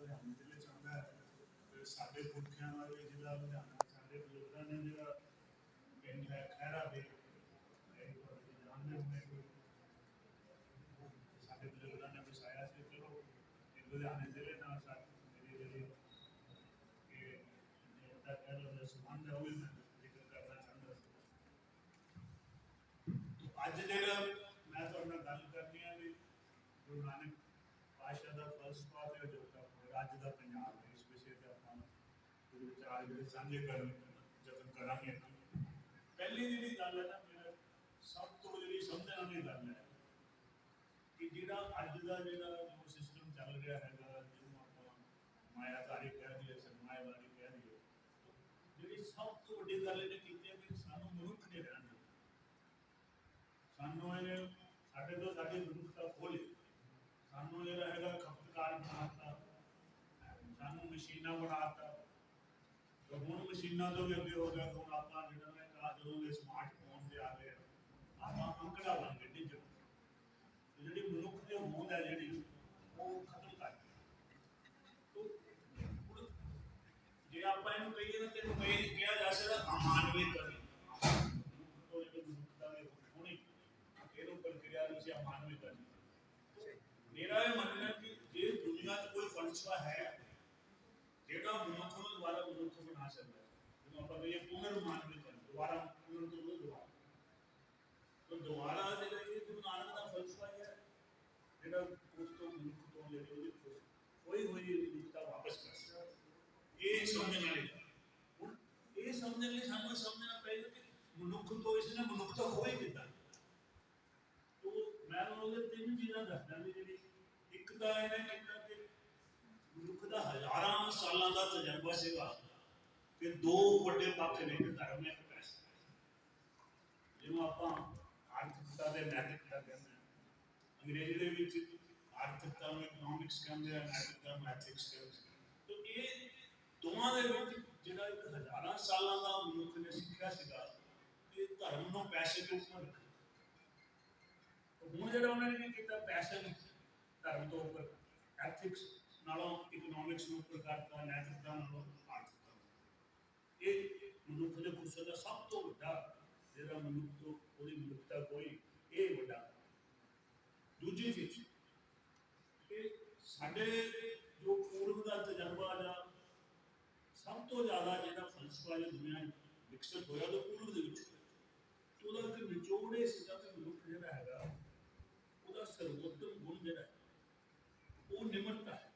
ਲੁਧਿਆਣੇ ਜ਼ਿਲ੍ਹੇ 'ਚ ਆਉਂਦਾ ਹੈ ਤੇ ਸਾਡੇ ਪੁਰਖਿਆਂ ਦਾ ਵੀ ਜ਼ਿਲ੍ਹਾ ਲੁਧਿਆਣਾ, ਸਾਡੇ ਬਜ਼ੁਰਗਾਂ ਨੇ ਜਿਹੜਾ ਪਿੰਡ ਹੈ ਖਹਿਰਾ ਦੇ ਜਾਣਦੇ ਹੋਣੇ ਕੋਈ, ਸਾਡੇ ਬਜ਼ੁਰਗਾਂ ਨੇ ਵਸਾਇਆ ਸੀ। ਚਲੋ ਇਹ ਲੁਧਿਆਣੇ ਜ਼ਿਲ੍ਹੇ ਨਾਲ ਮੇਰੀ ਜਿਹੜੀ ਕਿ ਜਿਹੜਾ ਕਹਿ ਲਓ ਸੰਬੰਧ ਹੈ ਉਹ ਵੀ ਮੈਂ ਜ਼ਿਕਰ ਕਰਨਾ ਚਾਹੁੰਦਾ ਸੀ। ਅੱਜ ਜਿਹੜਾ ਮੈਂ ਤੁਹਾਡੇ ਨਾਲ ਗੱਲ ਕਰਨੀ ਹੈ ਵੀ ਗੁਰੂ ਨਾਨਕ ਪਾਤਸ਼ਾਹ ਦਾ ਫਲਸਫਾ ਤੇ ਅਜੋਕਾ ਅੱਜ ਦਾ ਪੰਜਾਬ ਹੈ, ਇਸ ਵਿਸ਼ੇ ਤੇ ਆਪਾਂ ਕੁਝ ਵਿਚਾਰ ਜਿਹੜੇ ਸਾਂਝੇ ਕਰਨ ਯਤਨ ਕਰਾਂਗੇ। ਪਹਿਲੀ ਜਿਹੜੀ ਗੱਲ ਹੈ ਨਾ, ਮੇਰਾ ਸਭ ਤੋਂ ਜਿਹੜੀ ਸਮਝਣ ਵਾਲੀ ਗੱਲ ਹੈ ਕਿ ਜਿਹੜਾ ਅੱਜ ਦਾ ਜਿਹੜਾ ਜੋ ਸਿਸਟਮ ਚੱਲ ਰਿਹਾ ਹੈਗਾ, ਜਿਹਨੂੰ ਆਪਾਂ ਮਾਇਆਦਾਰੀ ਕਹਿ ਦਈਏ, ਸਰਮਾਇਆਦਾਰੀ ਕਹਿ ਦਈਏ, ਜਿਹੜੀ ਸਭ ਤੋਂ ਵੱਡੀ ਗੱਲ ਇਹਨੇ ਕੀਤੀ ਹੈ ਕਿ ਸਾਨੂੰ ਮਨੁੱਖ ਨੇ ਰਹਿਣ ਦਿੱਤਾ, ਸਾਨੂੰ ਇਹਨੇ ਸਾਡੇ ਤੋਂ ਸਾਡੀ ਮਨੁੱਖਤਾ ਖੋਲੀ, ਸਾਨੂੰ ਜਿਹੜਾ ਹੈਗਾ ਖਪਤਕਾਰ ਬਣਾਤਾ, ਸਾਨੂੰ ਮਸ਼ੀਨਾਂ ਬਣਾਤਾ। ਤੇ ਹੁਣ ਮਸ਼ੀਨਾਂ ਤੋਂ ਵੀ ਅੱਗੇ ਹੋ ਗਿਆ। ਹੁਣ ਆਪਾਂ ਜਿਹੜਾ ਮੈਂ ਕਹਾ ਜਦੋਂ ਦੇ ਸਮਾਰਟਫੋਨ ਦੇ ਆ ਗਏ ਆਪਾਂ ਅੰਕੜਾ ਬਣ ਗਏ ਡਿਜੀਟਲ, ਜਿਹੜੀ ਮਨੁੱਖ ਦੀ ਹੋਂਦ ਹੈ ਜਿਹੜੀ ਉਹ ਖਤਮ ਕਰ ਗਈ। ਜੇ ਆਪਾਂ ਇਹਨੂੰ ਕਹੀਏ ਨਾ ਤੇ ਇਹਨੂੰ ਕਿਹਾ ਜਾ ਸਕਦਾ ਅਮਾਨਵੀਕਰਨ, ਮਨੁੱਖਤਾ ਦੀ ਹੋਣੀ ਇਹਨੂੰ ਪ੍ਰਕਿਰਿਆ ਵਿੱਚ ਅਮਾਨਵੀਕਰਨ। ਮੇਰਾ ਇਹ ਮੰਨਣਾ ਕਿ ਜੇ ਦੁਨੀਆ 'ਚ ਕੋਈ ਫਲਸਫਾ ਹੈ ਜਿਹੜਾ ਮਨੁੱਖ ਨੂੰ ਦੁਬਾਰਾ ਮਨੁੱਖ ਬਣਾ ਸਕਦਾ ਹੈ, ਜਿਹਨੂੰ ਆਪਾਂ ਕਹੀਏ ਪੁਨਰ ਮਾਨਵੀਕਰਨ, ਦੁਬਾਰਾ ਪੁਨਰ ਤੋਂ ਦੁਬਾਰਾ, ਤਾਂ ਦੁਬਾਰਾ ਜਿਹੜਾ ਇਹ ਗੁਰੂ ਨਾਨਕ ਦਾ ਫਲਸਫਾ ਹੈ ਜਿਹੜਾ ਉਸ ਤੋਂ ਮਨੁੱਖ ਤੋਂ ਜਿਹੜੀ ਉਹਦੀ ਹੋਈ ਮਨੁੱਖਤਾ ਵਾਪਸ ਕਰ ਸਕਦਾ। ਇਹ ਸਮਝਣ ਵਾਲੀ ਗੱਲ। ਹੁਣ ਇਹ ਸਮਝਣ ਲਈ ਸਾਨੂੰ ਸਮਝਣਾ ਪਏਗਾ ਕਿ ਮਨੁੱਖ ਤੋਂ ਇਸਨੇ ਮਨੁੱਖਤਾ ਖੋਈ ਕਿੱਦਾਂ। ਮੈਂ ਉਹਦੇ ਤਿੰਨ ਚੀਜ਼ਾਂ ਦੱਸਦਾ ਵੀ ਜਿਹੜੀ ਇੱਕ ਤਾਂ ਇਹਨੇ ਕੀਤਾ ਕਿ ਮਨੁੱਖ ਦਾ ਹਜ਼ਾਰਾਂ ਸਾਲਾਂ ਦਾ ਤਜਰਬਾ ਸੀਗਾ ਕਿ ਦੋ ਵੱਡੇ ਪੱਖ ਨੇ, ਧਰਮ ਹੈ ਤੇ ਪੈਸਾ, ਜਿਹਨੂੰ ਆਪਾਂ ਆਰਥਿਕਤਾ ਤੇ ਨੈਤਿਕਤਾ ਕਹਿੰਦੇ ਹਾਂ। ਅੰਗਰੇਜ਼ੀ ਦੇ ਵਿੱਚ ਆਰਥਿਕਤਾ ਨੂੰ ਇਕਨੋਮਿਕਸ ਕਹਿੰਦੇ ਆ, ਨੈਤਿਕਤਾ ਨੂੰ ਐਥਿਕਸ ਕਹਿੰਦੇ ਆ। ਤੇ ਇਹ ਦੋਵਾਂ ਦੇ ਵਿੱਚ ਜਿਹੜਾ ਇੱਕ ਹਜ਼ਾਰਾਂ ਸਾਲਾਂ ਦਾ ਮਨੁੱਖ ਨੇ ਸਿੱਖਿਆ ਸੀਗਾ ਕਿ ਧਰਮ ਨੂੰ ਪੈਸੇ ਤੋਂ ਉੱਪਰ ਰੱਖਣਾ। ਹੁਣ ਜਿਹੜਾ ਉਹਨਾਂ ਨੇ ਕੀਤਾ, ਪੈਸੇ ਨੂੰ ਧਰਮ ਤੋਂ ਉੱਪਰ, ਐਥਿਕਸ ਨਾਲੋਂ ਇਕਨੋਮਿਕਸ ਨੂੰ ਉੱਪਰ ਕਰਤਾ, ਨੈਤਿਕਤਾ ਨਾਲੋਂ ਆਰਥਿਕਤਾ। ਇਹ ਮਨੁੱਖ ਦੇ ਗੁੱਸੇ ਦਾ ਸਭ ਤੋਂ ਵੱਡਾ ਜਿਹੜਾ ਮਨੁੱਖ ਤੋਂ ਉਹਦੀ ਮਨੁੱਖਤਾ ਕੋਈ ਇਹ ਵੱਡਾ। ਦੂਜੀ ਚੀਜ਼ ਕਿ ਸਾਡੇ ਜੋ ਪੂਰਵ ਦਾ ਤਜਰਬਾ ਜਾਂ ਸਭ ਤੋਂ ਜ਼ਿਆਦਾ ਜਿਹੜਾ ਫਲਸਫਾ ਜੋ ਦੁਨੀਆ ਵਿਕਸਿਤ ਹੋਇਆ ਉਹ ਪੂਰਵ ਦੇ ਵਿੱਚ, ਉਹਦਾ ਇੱਕ ਨਿਚੋੜ ਇਹ ਸੀਗਾ ਕਿ ਮਨੁੱਖ ਜਿਹੜਾ ਹੈਗਾ ਉਹਦਾ ਸਰਵੋਤਮ ਗੁਣ ਜਿਹੜਾ ਉਹ ਨਿਮਰਤਾ ਹੈ।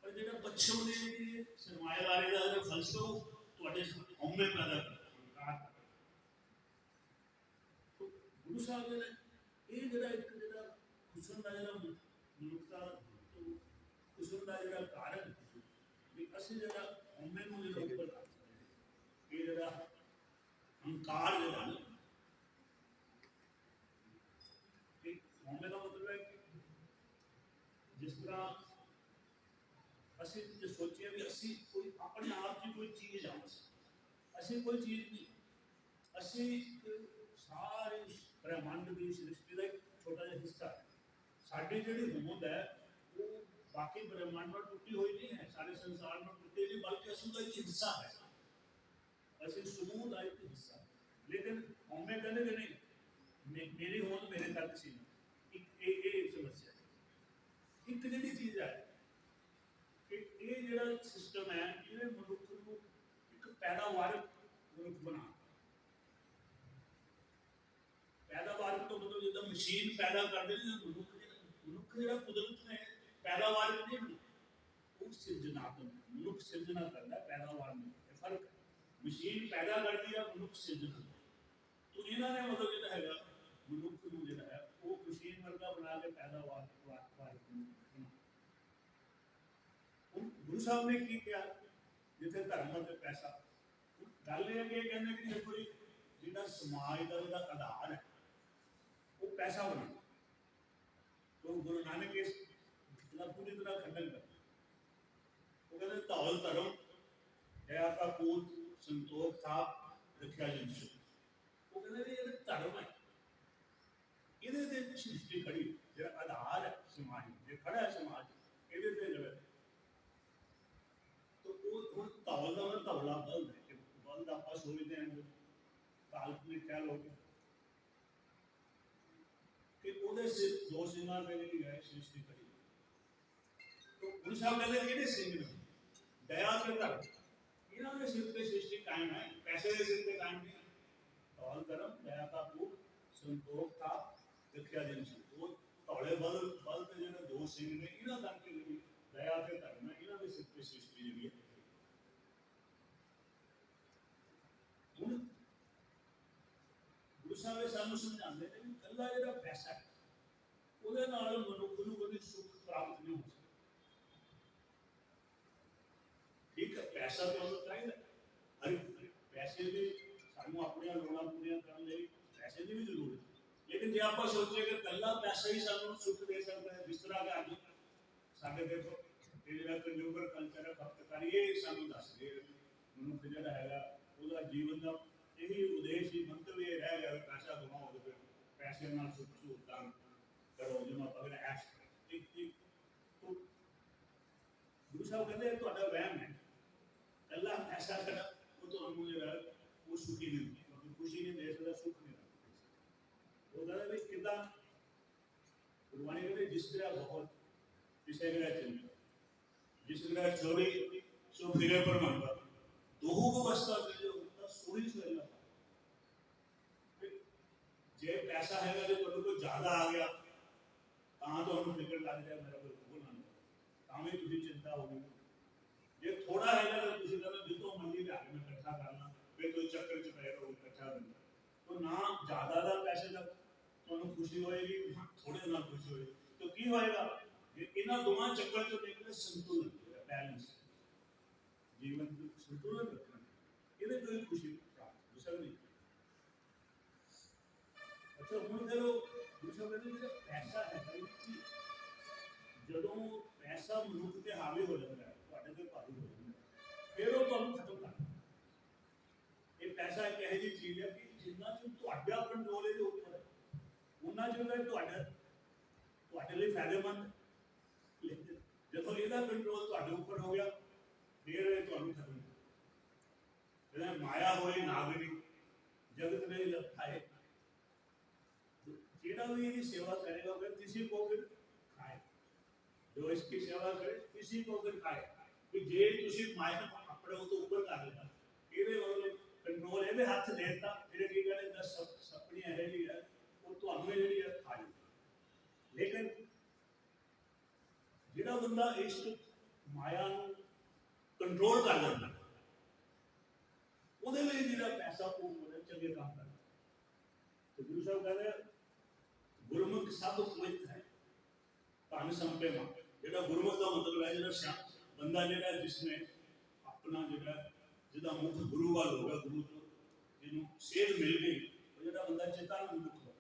ਪਰ ਜਿਹੜਾ ਪੱਛਮ ਦੇ ਸਰਮਾਏਦਾਰੀ ਦਾ ਜਿਹੜਾ ਫਲਸਫਾ ਉਹ ਤੁਹਾਡੇ ਹਉਮੈ ਪੈਦਾ ਕਰਦਾ। ਗੁਰੂ ਸਾਹਿਬ ਨੇ ਇਹ ਜਿਹੜਾ ਇੱਕ ਜਿਹੜਾ ਹੁਸਨ ਦਾ ਜਿਹੜਾ ਮਨੁੱਖਤਾ ਹੁਸਨ ਦਾ ਜਿਹੜਾ ਕਾਰਨ ਵੀ ਅਸੀਂ ਜਿਹੜਾ ਹਉਮੈ ਨੂੰ ਜਿਹੜਾ ਉੱਪਰ ਕਰ ਸਕਦੇ, ਇਹ ਜਿਹੜਾ ਹੰਕਾਰ ਜਿਹੜਾ ਨਾ, ਹਉਮੈ ਦਾ ਮਤਲਬ ਹੈ ਕਿ ਜਿਸ ਤਰ੍ਹਾਂ ਅਸੀਂ ਜੇ ਸੋਚੀਏ ਵੀ ਅਸੀਂ ਕੋਈ ਆਪਣੇ ਆਪ ਦੀ ਕੋਈ ਚੀਜ਼ ਆ, ਅਸੀਂ ਕੋਈ ਚੀਜ਼ ਨਹੀਂ, ਅਸੀਂ ਸਾਰੇ ਬ੍ਰਹਿਮੰਡ ਦੀ ਸ੍ਰਿਸ਼ਟੀ ਦਾ ਇੱਕ ਛੋਟਾ ਜਿਹਾ ਹਿੱਸਾ ਹੈ। ਸਾਡੀ ਜਿਹੜੀ ਹੋਂਦ ਹੈ ਉਹ ਬਾਕੀ ਬ੍ਰਹਿਮੰਡ ਨਾਲ ਟੁੱਟੀ ਹੋਈ ਨਹੀਂ ਹੈ, ਸਾਰੇ ਸੰਸਾਰ ਨਾਲ ਟੁੱਟੀ ਨਹੀਂ, ਬਲਕਿ ਅਸੀਂ ਦਾ ਇੱਕ ਹਿੱਸਾ ਹੈ, ਅਸੀਂ ਸਮੂਹ ਦਾ ਇੱਕ ਹਿੱਸਾ। ਲੇਕਿਨ ਹਉਮੈ ਕਹਿੰਦੇ ਕਿ ਨਹੀਂ ਮੇਰੀ ਹੋਂਦ ਮੇਰੇ ਤੱਕ ਸੀ। ਇਹ ਸਮੱਸਿਆ ਇੱਕ ਜਿਹੜੀ ਚੀਜ਼ ਹੈ ਕਿ ਇਹ ਜਿਹੜਾ ਸਿਸਟਮ ਹੈ ਇਹਨੇ ਮਨੁੱਖ ਨੂੰ ਇੱਕ ਪੈਦਾਵਾਰ ਮਨੁੱਖ ਬਣਾ। ਪੈਦਾਵਾਰ ਤੋਂ ਮਤਲਬ ਜਿੱਦਾਂ ਮਸ਼ੀਨ ਪੈਦਾ ਕਰਦੇ ਨੇ, ਮਨੁੱਖ ਜਿਹੜਾ ਕੁਦਰਤ ਨੇ ਪੈਦਾਵਾਰ ਨਹੀਂ ਬਣਾ, ਉਹ ਸਿਰਜਨਾਤਮਕ ਮਨੁੱਖ ਸਿਰਜਣਾ ਕਰਦਾ, ਪੈਦਾਵਾਰ ਨਹੀਂ। ਇਹ ਫਰਕ ਹੈ, ਮਸ਼ੀਨ ਪੈਦਾ ਕਰਦੀ ਹੈ, ਮਨੁੱਖ ਸਿਰਜਣਾ। तो इन्होंने मतलब जो है मनुख को जो है वो मशीन वर्गा बना के पैदावार गुरु साहब ने की किया जिथे धर्म और पैसा गल ये कहने कि देखो जी जिहड़ा समाज का जिहड़ा आधार है वो पैसा बना। तो गुरु नानक इस पूरी तरह खंडन कर वो कहते धौल धर्म है आपका पूत संतोख था रखा जिनसे वो कहते ये धर्म है ये सृष्टि खड़ी जो आधार है समाज जो खड़ा है समाज ये काल्पनिक कह लो कि ਉਹਦੇ ਸਿਰ ਦੋ ਸਿੰਘਾਂ ਦੇ ਲਈ ਹੈ ਸ੍ਰਿਸ਼ਟੀ ਕਰੀ। तो गुरु साहब कहते किहड़े सिंह ने दया के धर्म इन्हां दे सिर ते सृष्टि कायम है, पैसे दे सिर ते कायम नहीं। धौल धर्म दया का भूख संतोख था रखिया दिन सी। वो धौले बल ते जिहड़े दो सिंह ने इन्हां दा के लिए दया के धर्म है, इन्हां दे सिर ते सृष्टि जिहड़ी है। हुण गुरु साहब सानू समझाते हैं कि कल्ला जिहड़ा पैसा है ਉਹਦੇ ਨਾਲ ਮਨੁੱਖ ਨੂੰ ਕਦੇ ਸੁੱਖ ਪ੍ਰਾਪਤ नहीं हो सकता। ठीक है, पैसा तो हमें चाहिए, हर पैसे भी सानू अपनी लोड़ां पूरियां करने लई पैसे की भी जरूरत है। लेकिन जे आप सोचिए कि कल्ला पैसा ही सानू सुख दे सकता है, जिस तरह का अज साडे देखो जिहड़ा कंज्यूमर कल्चर है, खपतकारी ये सानू दस दे मनुष्य जिहड़ा हैगा ਉਹਦਾ जीवन का यही उद्देश्य ही मंतव्य ये रह गया पैसा कमाओ तो पैसे नाल सुख सहूलतां करो जिन्हों अगर ऐश तो गुरु साहब कहते तुहाडा वहम है कल्ला पैसा खड़ा वो तुहानू जिहड़ा वो सुखी नहीं होंदा, खुशी नहीं दे सकदा, सुख नहीं दे। वो कहते भी किदां गुरबाणी कहते जिस तरह बहुत जिसे ग्रह चंद्र जिस ग्रह चोरी सो फिरे पर मंगा दोहू को बसता जो होता सोई सोएगा। जे पैसा हैगा जो तुहानू कोई ज्यादा आ गया तां तुहानू फिक्र लग जाए मेरा कोई कोल ना तां भी तुसीं चिंता होगी। जे थोड़ा हैगा तो तुसीं कहना जितों मंडी ले आके मैं इकट्ठा करना फिर कोई चक्कर च पै रहो इकट्ठा करना। तो ना ज्यादा दा पैसे दा तुहानू खुशी होएगी ना थोड़े नाल खुशी होएगी। तो की होएगा जे इन्हां दोवां चक्कर चों निकले संतुलन बैलेंस जीवन संतुलन रखना ये कोई खुशी प्राप्त हो सकती। अच्छा हम चलो दूसरा कहते पैसा है जो पैसा मनुख से हावी हो जाता है भारी हो जाता है फिर वो तुहानू खत्म कर। ये पैसा एक यह जी चीज है कि जिन्ना चਿਰ ਤੁਹਾਡਾ कंट्रोल ਇਹਦੇ ਉੱਪਰ है उन्ना चਿਰ ਤੁਹਾਡੇ ਲਈ फायदेमंद। लेकिन ਜਦੋਂ ਇਹਦਾ कंट्रोल ਤੁਹਾਡੇ ਉੱਪਰ हो गया फिर ਤੁਹਾਨੂੰ खत्म कर। माया होई नागरी जगत में लखाए जेड़ा भी इसकी सेवा करेगा फिर किसी को फिर खाए, जो इसकी सेवा करे किसी को फिर खाए। कि जे तुसी माया अपने तो ऊपर कर लेना ਇਹਦੇ मतलब कंट्रोल ਇਹਦੇ हथ देता फिर की कहने दस सपनी है जी है वो ਤੁਹਾਨੂੰ ਜਿਹੜੀ ਹੈ ਖਾਈ। लेकिन ਜਿਹੜਾ ਬੰਦਾ इस माया ਨੂੰ कंट्रोल कर लेता ਉਹਦੇ ਲਈ ਜਿਹੜਾ ਪੈਸਾ ਉਹ ਚੰਗੇ ਕੰਮ ਕਰਦਾ। तो गुरु साहब कह रहे गुरमुख सब पवित्र है धन संपे मां। ਜਿਹੜਾ ਗੁਰਮੁਖ ਦਾ ਮਤਲਬ ਹੈ ਜਿਹੜਾ ਬੰਦਾ ਜਿਹੜਾ ਜਿਸਨੇ ਆਪਣਾ ਜਿਹੜਾ ਜਿਹਦਾ ਮੁਖ ਗੁਰੂ ਵੱਲ ਹੋਗਾ, ਗੁਰੂ ਤੋਂ ਜਿਹਨੂੰ ਸੇਧ ਮਿਲ ਗਈ, ਉਹ ਜਿਹੜਾ ਬੰਦਾ ਚੇਤਨ ਮੁਖ ਹੋ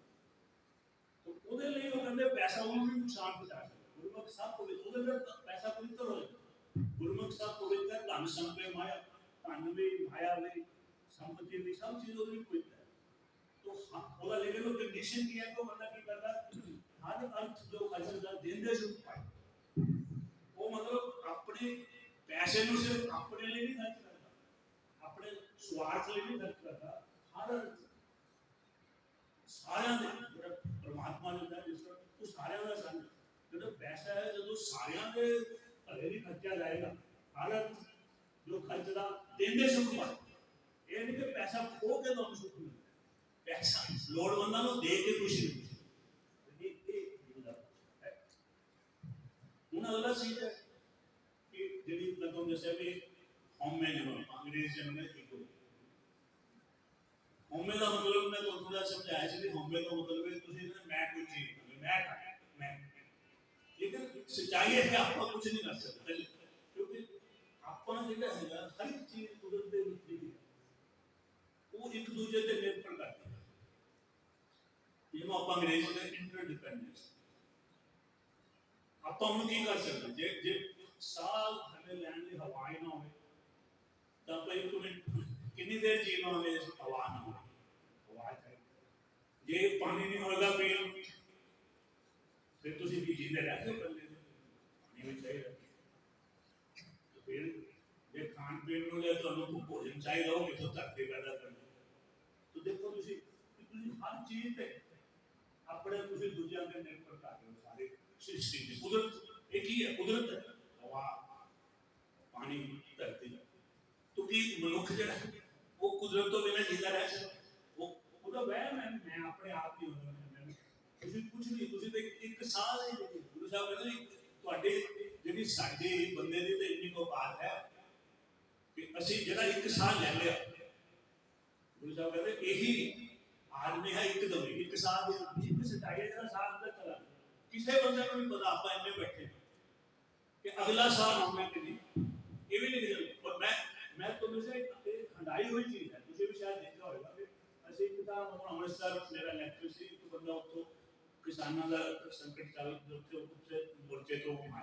तो ਉਹਦੇ ਲਈ ਉਹ ਕਹਿੰਦੇ ਪੈਸਾ ਉਹਨੂੰ ਵੀ ਨੁਕਸਾਨ ਪਹੁੰਚਾ ਸਕਦਾ। ਗੁਰਮੁਖ ਸਭ ਪਵਿੱਤਰ ਉਹਦੇ ਨਾਲ ਪੈਸਾ ਪਵਿੱਤਰ ਹੋ ਜਾਏ। गुरमुख सब पवित्र धन संपे माया धन भी माया भी संपत्ति भी सब चीज ਉਹਦੀ पवित्र है। तो ਉਹਦਾ लेकिन वो कंडीशन की है तो बंदा की करता हर अर्थ जो खर्च ਦਾ ਦੇਂਦੇ ਸੁਖ ਪਾਏ। ਉਹ मतलब अपने पैसे ਨੂੰ सिर्फ अपने लिए नहीं खर्च करता, अपने स्वार्थ लिए नहीं खर्च करता, हर सारिਆਂ ਦੇ ਜਿਹੜਾ परमात्मा ने दिता जिस तरह ਉਹ ਸਾਰਿਆਂ ਦਾ ਸੰਗ ਜਿਹੜਾ ਪੈਸਾ है ਜਦੋਂ ਸਾਰਿਆਂ ਦੇ भले भी खर्चा जाएगा हर जो खर्चदा देंदे सुख पाए। ये नहीं कि पैसा खो के तुहानू सुख मिलता, पैसा लोड़वंदां नूं दे के खुशी मिलती। हुण अगला चीज है कि जिहड़ी मैं तुहानू दस्सिया भी हौमे जो अंग्रेज ने ईगो हौमे का मतलब मैं तुहानू थोड़ा समझाया सी भी हौमे का मतलब है तुसीं मैं कोई चीज मैं खाया मैं। लेकिन सच्चाई है कि आप कुछ नहीं कर सकते क्योंकि अपना जो है हर एक चीज कुदरत के विच वो एक दूसरे से निर्भर करती है। जिन्होंने आप अंग्रेजी में इंटरडिपेंडेंस आप हम की कर सकते जे जे साल हमें लैंड की हवा ही ना हो तो कोई कितनी देर जीना हमें हवा ना हो हवा चाहिए। जे पानी नहीं होगा पीने फिर तुम जीते रह जाओ कल पानी भी चाहिए। फिर जे खान पीन में भोजन चाहिए हो कितों धरती पैदा करनी तो देखो तुसी हर चीज ते अपने तुसी दूजियां ते निर्भर कर रहे हो सारे सृष्टि की कुदरत एक ही है कुदरत है हवा पानी धरती क्योंकि मनुख जो वो कुदरत तो बिना जिंदा रह सकता वो वहम है मैं अपने आप ही होना ਤੁਸੀਂ ਕੁਝ ਨਹੀਂ ਤੁਸੀਂ ਤੇ ਇੱਕ ਸਾਹ ਹੀ ਗੁਰੂ ਸਾਹਿਬ ਕਹਿੰਦੇ ਨੇ ਤੁਹਾਡੇ ਜਿਹੜੀ ਸਾਡੇ ਬੰਦੇ ਦੀ ਤੇ ਇੰਨੀ ਕੋ ਬਾਤ ਹੈ ਕਿ ਅਸੀਂ ਜਿਹੜਾ ਇੱਕ ਸਾਹ ਲੈ ਲਿਆ ਗੁਰੂ ਸਾਹਿਬ ਕਹਿੰਦੇ ਇਹੀ ਆਦਮੀ ਹੈ ਇੱਕਦਮ ਇੱਕ ਸਾਹ ਦੇ ਇੱਕ ਸਟਾਈਲ ਦਾ ਸਾਹ ਅੰਦਰ ਚਲਾ ਕਿਸੇ ਬੰਦੇ ਨੂੰ ਨਹੀਂ ਪਤਾ ਆਪਾਂ ਇੰਨੇ ਬੈਠੇ ਕਿ ਅਗਲਾ ਸਾਹ ਆਉਣਾ ਕਿ ਨਹੀਂ ਇਹ ਵੀ ਨਹੀਂ ਦੇਖਦੇ ਪਰ ਮੈਂ ਤੁਹਾਨੂੰ ਸੇ ਇੱਕ ਹੰਡਾਈ ਹੋਈ ਚੀਜ਼ ਹੈ ਤੁਸੀਂ ਵੀ ਸ਼ਾਇਦ ਦੇਖਿਆ ਹੋਵੇਗਾ ਕਿ ਅਸੀਂ ਇੱਕ ਤਾਂ ਅੰਮ੍ਰਿਤਸਰ ਮੇਰਾ ਲੈਕਚਰ ਸੀ ਇੱਕ ਬੰਦਾ ਉੱਥੋਂ किसानों का संकट चल उत्थे मोर्चे तो आए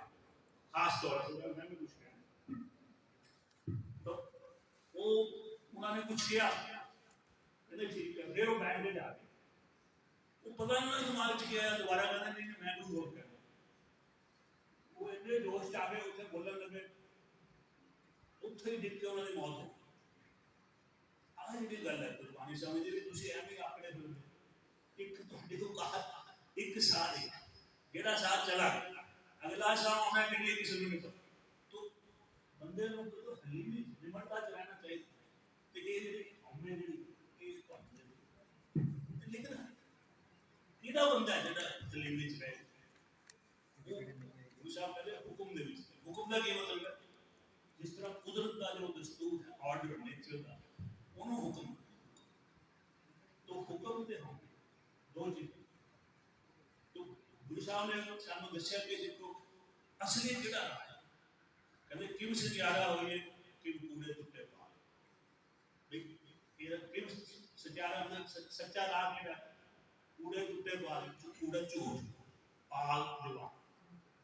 खास तौर पर मैं भी कुछ कहना तो वो उन्होंने कुछ किया कहते ठीक है फिर वो बैठ के जाके वो पता नहीं दिमाग च गया दोबारा कहना नहीं मैं कुछ और कहना वो इतने जोश च आ गए उत्थे बोलन लगे उत्थे ही जित के उन्होंने मौत हो आह जी गल है गुरबाणी समझ जी तुम एवं आंकड़े फिर एक तुहाडे तो कहा एक साल जेड़ा साल चला अगला साल आना कि नहीं किसी को नहीं पता तो बंदे को तो हलीमी निमरता च रहना चाहिए ते ये जेडी हमें जेडी ये तो लेकिन किदा बंदा जेड़ा हलीमी च रहे गुरु साहब कहते हुक्म दे विच हुक्म दा की मतलब है जिस तरह कुदरत का जो दस्तूर है ऑर्डर नेचर का ओनू हुक्म तो हुक्म ते हम दो चीज गुरु साहब ने सानू दस्या कि देखो असली किहड़ा राह कहते किम सचारा होइए किम कूड़े टुटे पाल भाई किम सचारा सच्चा राह किहड़ा कूड़े टुटे पाल कूड़ा झूठ पाल दीवार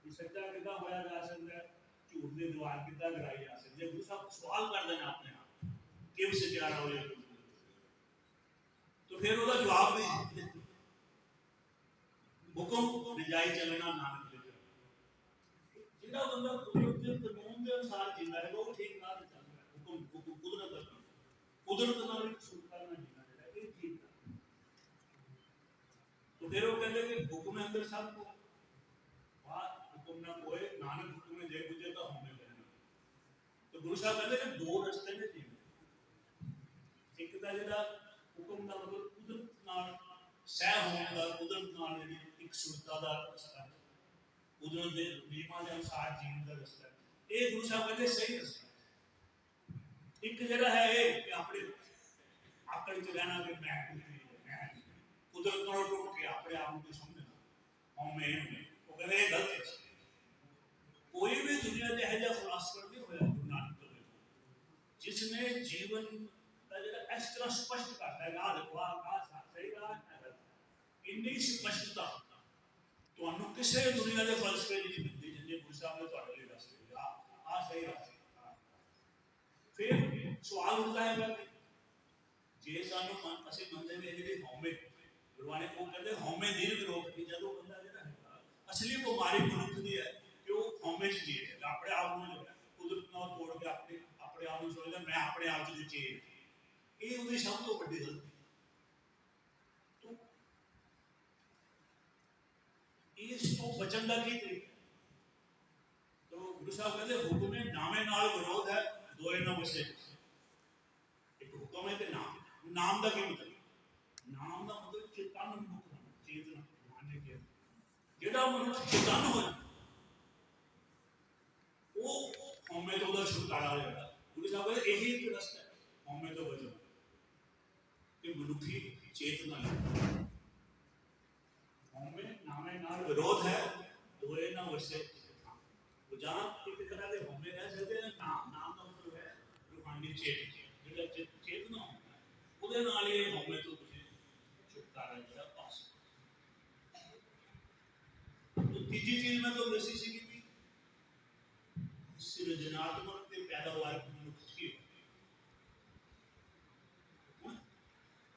ये सच्चा किदा होया जा सकता है झूठ की दीवार किदा गिराई जा सकती है गुरु साहब सवाल कर देना अपने आप किम सचारा होइए तो फिर उसका जवाब भी हुक्म रिजाई चलना नानक लिखा जिहड़ा बंदा कुदरत के कानून के अनुसार जींदा है वो ठीक राह ते चल रहा है हुक्म कुदरत नाल सुख करना जीना जेड़ा ये ठीक है तो फिर वो कहते कि हुक्म अंदर सब को बात हुक्म ना कोई नानक हुक्म में जे बुझे तो होने करना तो गुरु साहब कहते कि दो रास्ते ने जीना एक ता जेड़ा हुक्म दा मतलब कुदरत नाल सह होने का कुदरत नाल जेडी एक सुरता का रास्ता है कुदरत के नियमां के अनुसार जीवन का रास्ता है ये गुरु साहब कहते सही रास्ता एक जरा है ये कि अपने आकड़ च रहना कि मैं कुदरत को टुट के अपने आप को समझना और मैं वो कहते ये गलत है कोई भी दुनिया में है जैसा फिलासफर नहीं होया गुरु नानक देव जिसने जीवन का जरा इस तरह स्पष्ट करता है यार वाह सही राह इन्नी स्पष्टता ਤੁਹਾਨੂੰ ਕਿਸੇ ਦੁਨੀਆ ਦੇ ਫਲਸਫੇ ਦੀ ਨਹੀਂ ਮਿਲਦੀ ਜਿੰਨੇ ਗੁਰੂ ਸਾਹਿਬ ਨੇ ਤੁਹਾਡੇ ਲਈ ਦੱਸ ਦਿੱਤੇ ਆ ਸਹੀ ਰਾਹ ਫਿਰ ਸਵਾਲ ਉੱਠਦਾ ਹੈ ਕਿ ਜੇ ਸਾਨੂੰ ਅਸੀਂ ਮੰਨਦੇ ਵੀ ਜਿਹੜੀ ਹਉਮੈ ਗੁਰਬਾਣੀ ਉਹ ਕਹਿੰਦੇ ਹਉਮੈ ਦੀ ਵਿਰੋਧ ਦੀ ਜਦੋਂ ਬੰਦਾ ਜਿਹੜਾ ਹੈ ਅਸਲੀ ਬਿਮਾਰੀ ਮਨੁੱਖ ਦੀ ਹੈ ਕਿ ਉਹ ਹਉਮੈ ਚ ਜੀ ਰਿਹਾ ਆਪਣੇ ਆਪ ਨੂੰ ਕੁਦਰਤ ਨਾਲ ਤੋੜ ਕੇ ਆਪਣੇ ਆਪ ਨੂੰ ਸੋਚਦਾ ਮੈਂ ਆਪਣੇ ਆਪ ਚ ਜੀ ਇਹ ਉਹਦੀ ਸਭ ਤੋਂ ਵੱਡੀ ਗਲਤੀ इस तो बचन का की तरीका तो गुरु साहब कहते हुक्म में नामे नाल विरोध है दोए ना बसे एक हुक्म है ते नाम का की मतलब नाम का मतलब चेतन मुख चेतना माने के जेड़ा मनुष्य चेतन हो वो हमें तो उधर छुटकारा हो जाता गुरु साहब कहते यही एक रास्ता है हमें तो बचो कि मनुखी चेतना हमें नामे नाल विरोध है दोए ना वसे तो जहां एक तरह के हमें रह सकते हैं नाम का मतलब है रूहानी चेतना जेड़ा चेतना होता है ਉਹਦੇ ਨਾਲ ਇਹ ਹਉਮੈ ਤੋਂ ਤੁਸੀਂ ਛੁਟਕਾਰਾ ਜਿਹੜਾ ਪਾ ਸਕਦੇ तो तीजी चीज मैं तो दसी सी कि सृजनात्मक ਤੇ ਪੈਦਾਵਾਰ ਮਨੁੱਖ की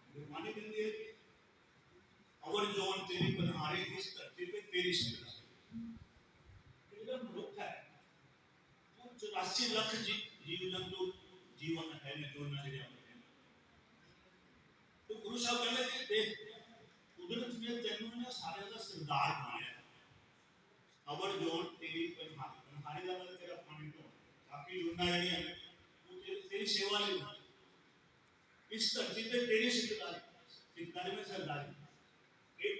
गुरबानी कहती है और जौन तेरी बनहारी इस धरती पे तेरी सृजना मनुष्य है तो 84 लाख जीव जंतु जीवन है जो ना तो गुरु गुरु साहब कहते कि देख कुदरत ने तेनों ना सारे का सरदार बनाया, अबर जोन तेरी पनहारी का मतलब तेरा पानी तो बाकी जुड़ना नहीं है, वो तेरी सेवा नहीं होती, इस धरती पे तेरी सरदारी में सरदारी एक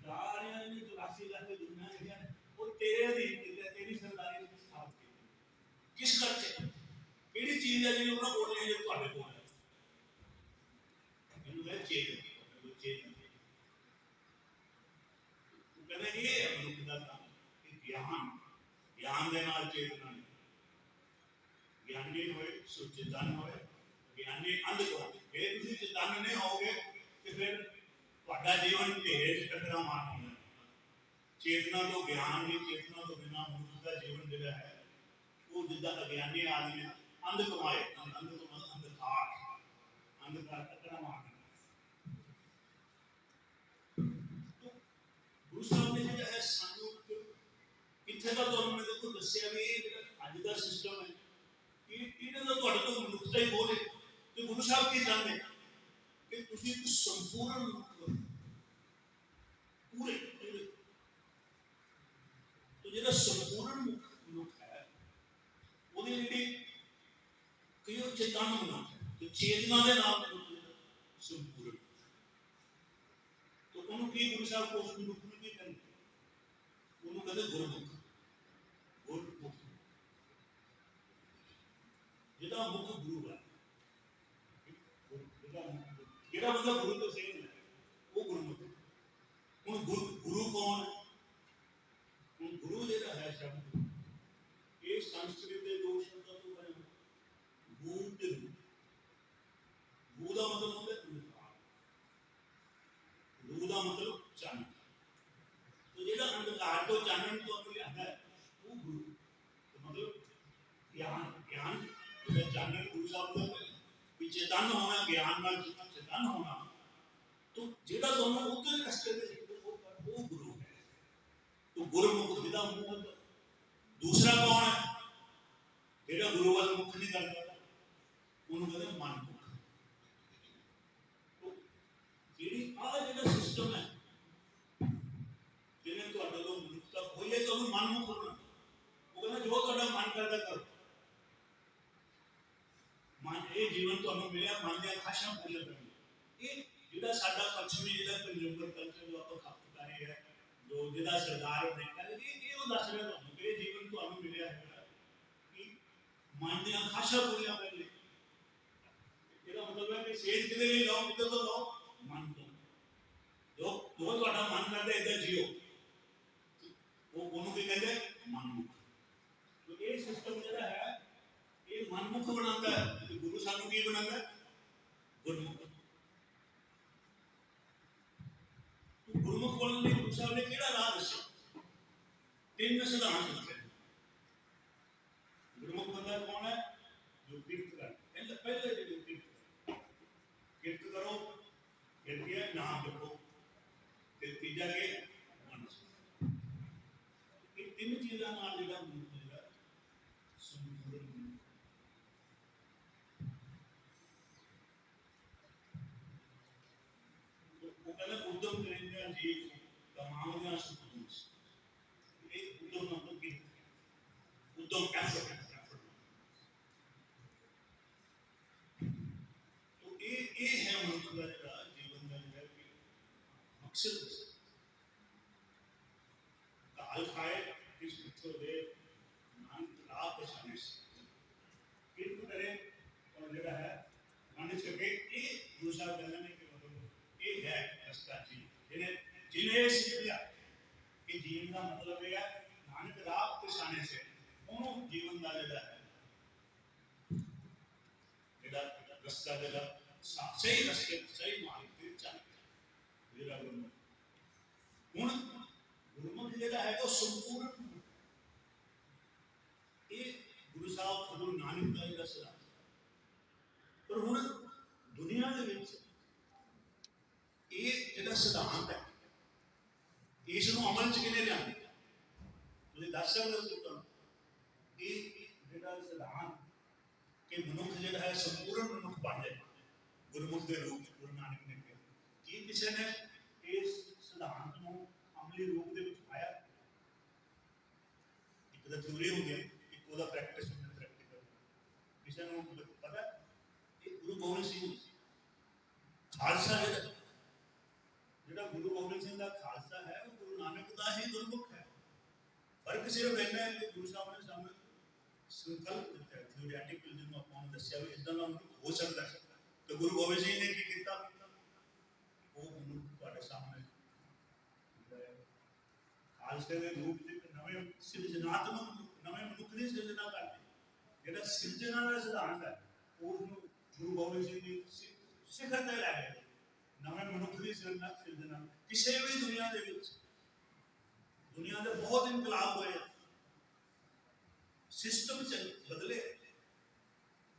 दारियां ने जो राशि लाते दुनिया है वो तेरे अधीन है, तेरी सरदारी में स्थापित की किस करके केड़ी चीज है जिन्हें उन्होंने बोलने जो ਤੁਹਾਡੇ ਕੋਲ ਹੈ ਇਹਨੂੰ ਹੈ ਚੇਤਨ ਕਹਿੰਦੇ ਇਹ ਹੈ ਮਨੁੱਖ ਦਾ ਕੰਮ ਕਿ ਗਿਆਨ ਦੇ ਨਾਲ ਚੇਤਨਾ ਗਿਆਨੀ ਹੋਏ ਸੁਚੇਤਨ ਹੋਏ ਗਿਆਨੀ ਅੰਧ ਹੋਏ ਜੇ ਤੁਸੀਂ ਚੇਤਨ ਨਹੀਂ ਹੋਗੇ ਤੇ ਫਿਰ ਤੁਹਾਡਾ ਜੀਵਨ ਢੇਰੇ ਚ ਟੱਕਰਾ ਮਾਰਨਾ ਚੇਤਨਾ ਤੋਂ ਗਿਆਨ ਦੀ ਚੇਤਨਾ ਤੋਂ ਬਿਨਾਂ ਮਨੁੱਖ ਦਾ ਜੀਵਨ ਜਿਹੜਾ ਹੈ वो जिदा अज्ञानी आदमी अंध कमाए अंध तो अंधकार टकरा मारना तो गुरु साहब ने जो है सानू इत्थे दा तो हमने देखो दस्या भी अज दा सिस्टम है कि इन्हां दा तुहाडे तो मनुष्यता ही बोले तो गुरु साहब की चाहते कि तुसी एक संपूर्ण पूरे तो जेड़ा संपूर्ण मनुष्य चेतन होना चेतना के नाम संपूर्ण तो गुरु साहब को उस मनुख में की करेंगे कहते गुरमुख गुरमुख जिहदा मुख गुरु है जिहड़ा बंदा गुरु तो सही है वो गुरमुख हुण गुरु कौन है गुरु जिहड़ा है शब्द ये संस्कृत के दो शब्दों तो बने गूढ़ गू का मतलब होता है गू का मतलब चानन तो जो अंधकार तो चानन तो आता है वो गुरु तो मतलब ज्ञान ज्ञान जो चानन गुरु साहब का चेतन होना ज्ञान का चेतन होना तो जो दोनों उधर रस्ते वो गुरु है तो गुरुमुख जिहदा मुंह दूसरा कौन है जेड़ा गुरु वाल मुख नहीं करता उन्होंने कहते मन मुख तो जेड़ी आ जेड़ा सिस्टम है जिन्हें तुहाडे लोग मनुष्यता होई है तो मन मुख होना वो कहना जो तुहाडा मन करदा करो मन ये जीवन तुहानू मिलिया मन दी खाशां पूरी करनी ये जेड़ा साडा पश्चिमी जेड़ा कंज्यूमर कल्चर जो आप खपतकारी है जो जेड़ा सरदार बनता है ये वो दस रहा तुहानू कि जीवन तुहानू मिलिया है मन दी खाशा पूरी करनी इसका मतलब है कि सेहत के लिए लाओ किधर तो लाओ मन तो जो जो ਤੁਹਾਡਾ मन करता है इधर जियो वो कोनों की कहते मनमुख तो ये सिस्टम जरा है ये मनमुख बनाता है तो गुरु सानू की बनाता है गुरमुख तो गुरमुख बोलने लिए गुरु साहब ने केड़ा राह दस्या तीन सिद्धांत दस्से गुरमुख बंदा कौन है जो कीर्त कर पहले जो कीर्त करो फिर क्या नाम जपो फिर तीजा के मन ये तीन चीज़ां नाल जेड़ा मनुष्य संपूर्ण तो वो कहना उद्यम करेंगे जी तमाम सुख ये उद्यम मतलब कीर्त उद्यम एफर्ट ये है मनुष्य का जरा जीवन का जरा मकसद काल खाए किस मित्रों दे नाम राह पछाने से कीर्त करे और जरा है मान सके ये दूसरा कहने के मतलब ये है रास्ता जी जिन्हें सीख लिया कि जीवन का मतलब है नानक राह पछाने से उन्होंने जीवन का जरा है जरा रास्ता जरा सही रस्ते सही मार्ग पे चल जेड़ा गुरमुख हुण गुरमुख जेड़ा है वो संपूर्ण ये गुरु साहब गुरु नानक दा जेड़ा सिद्धांत पर हुण दुनिया दे विच ये जेड़ा सिद्धांत है इस नूं अमल च किने लिआंदे तुसीं दस सकदे हो ये जेड़ा सिद्धांत कि मनुख जेड़ा है संपूर्ण मनुख बन जाए गुरमुख के रूप गुरु नानक ने कहा किसी ने इस सिद्धांत को अमली रूप के पाया। एक तो थ्योरी हो गया, एक वो प्रैक्टिस प्रैक्टिकल। किसी को पता है गुरु गोबिंद सिंह खालसा जो गुरु गोबिंद सिंह का खालसा है वो गुरु नानक का ही गुरमुख है। फर्क सिर्फ इतना है कि गुरु साहब ने सामने संकल्प दिता है थ्योरेटिकल जिन्होंने आपको दसिया भी इदा का हो सकता है। तो गुरु गोबिंद सिंह ने की किया वो तुम्हारे सामने खालसे के रूप में नवे सिरजनात्मक नवे मनुख की सिरजना करते जो सिरजना का सिद्धांत है गुरु गोबिंद सिंह जी शिखर ते लै गए। नवे मनुख की सिरजना किसी भी दुनिया के बहुत इनकलाब हुए, सिस्टम बदले,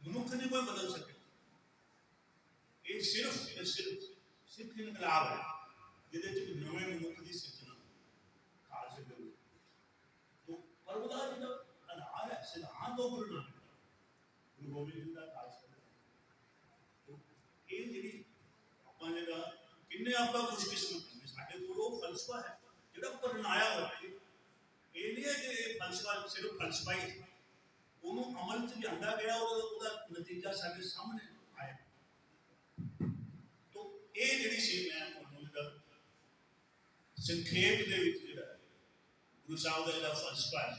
मनुख नहीं कोई बदल सके। ये सिर्फ सिख इनकलाब है जिहदे च नवे मनुख की सिरजना खालसे दे रूप। तो पर उसका जो आधार है सिद्धांत वो गुरु नानक गुरु गोबिंद सिंह का खालसा। तो ये जी जो किन्ने आप खुशकिस्मत साढ़े को फलसफा है जो परनाया हुआ है। ये नहीं है कि फलसफा सिर्फ फलसफा ही उन्होंने अमल च लिया गया और नतीजा साढ़े सामने आया। तो ये जी सी मैं संखेप के गुरु साहब का जो फलसफा है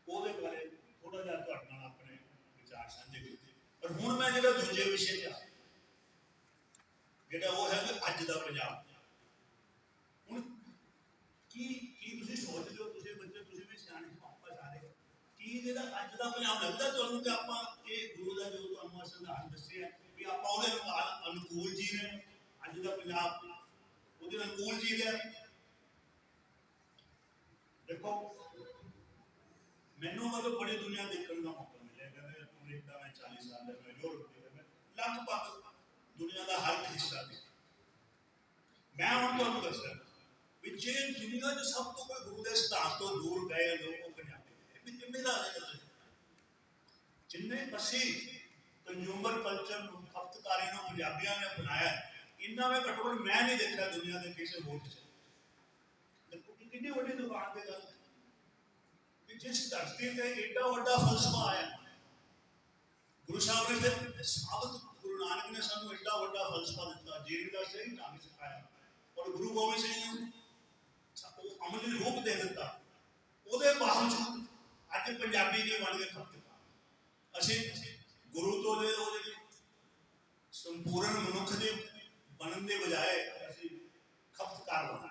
वो बारे थोड़ा जहा अपने विचार साझे किए। पर हूँ मैं जो दूजे विषय पे जो वो है कि अज का पंजाब हूँ की सोचते हो बच्चे भी सियाने वापस आ रहे कि जो अज का पंजाब लगता तुहानू कि आप गुरु का जो तुहानू सिद्धांत दसे भी आप अनुकूल जी ने अज का पंजाब वो अनुकूल जी रहा। देखो मैनू मतलब बड़ी दुनिया देखने का मौका मिले कहते अमरीका में 40 साल है मैं यूरोप लगभग दुनिया का हर हिस्सा देखा। मैं हम तुहानू दस्या भी जे दुनिया जो सब तो कोई गुरु के सिद्धांत तो दूर गए लोग पंजाबी भी जिम्मेदार है। जिन्हें असी कंज्यूमर कल्चर खपतकारी पंजाबियों ने अपनाया इन्ना में घट्टो घट्ट मैं नहीं देखा दुनिया के किसी वोट से। कितनी बड़ी दुकान की गल जिस धरती से एडा वड्डा फलसफा आया गुरु साहब ने फिर साबित गुरु नानक ने सानू एडा वड्डा फलसफा दिता जीण का सही ढंग सिखाया और गुरु गोबिंद सिंह ने अमली रूप दे दिता। ਉਹਦੇ बावजूद ਅੱਜ पंजाबी नहीं बन गए खपतकार। ਅਸੀਂ गुरु तो संपूर्ण मनुख के बनने के बजाय ਅਸੀਂ खपतकार बना।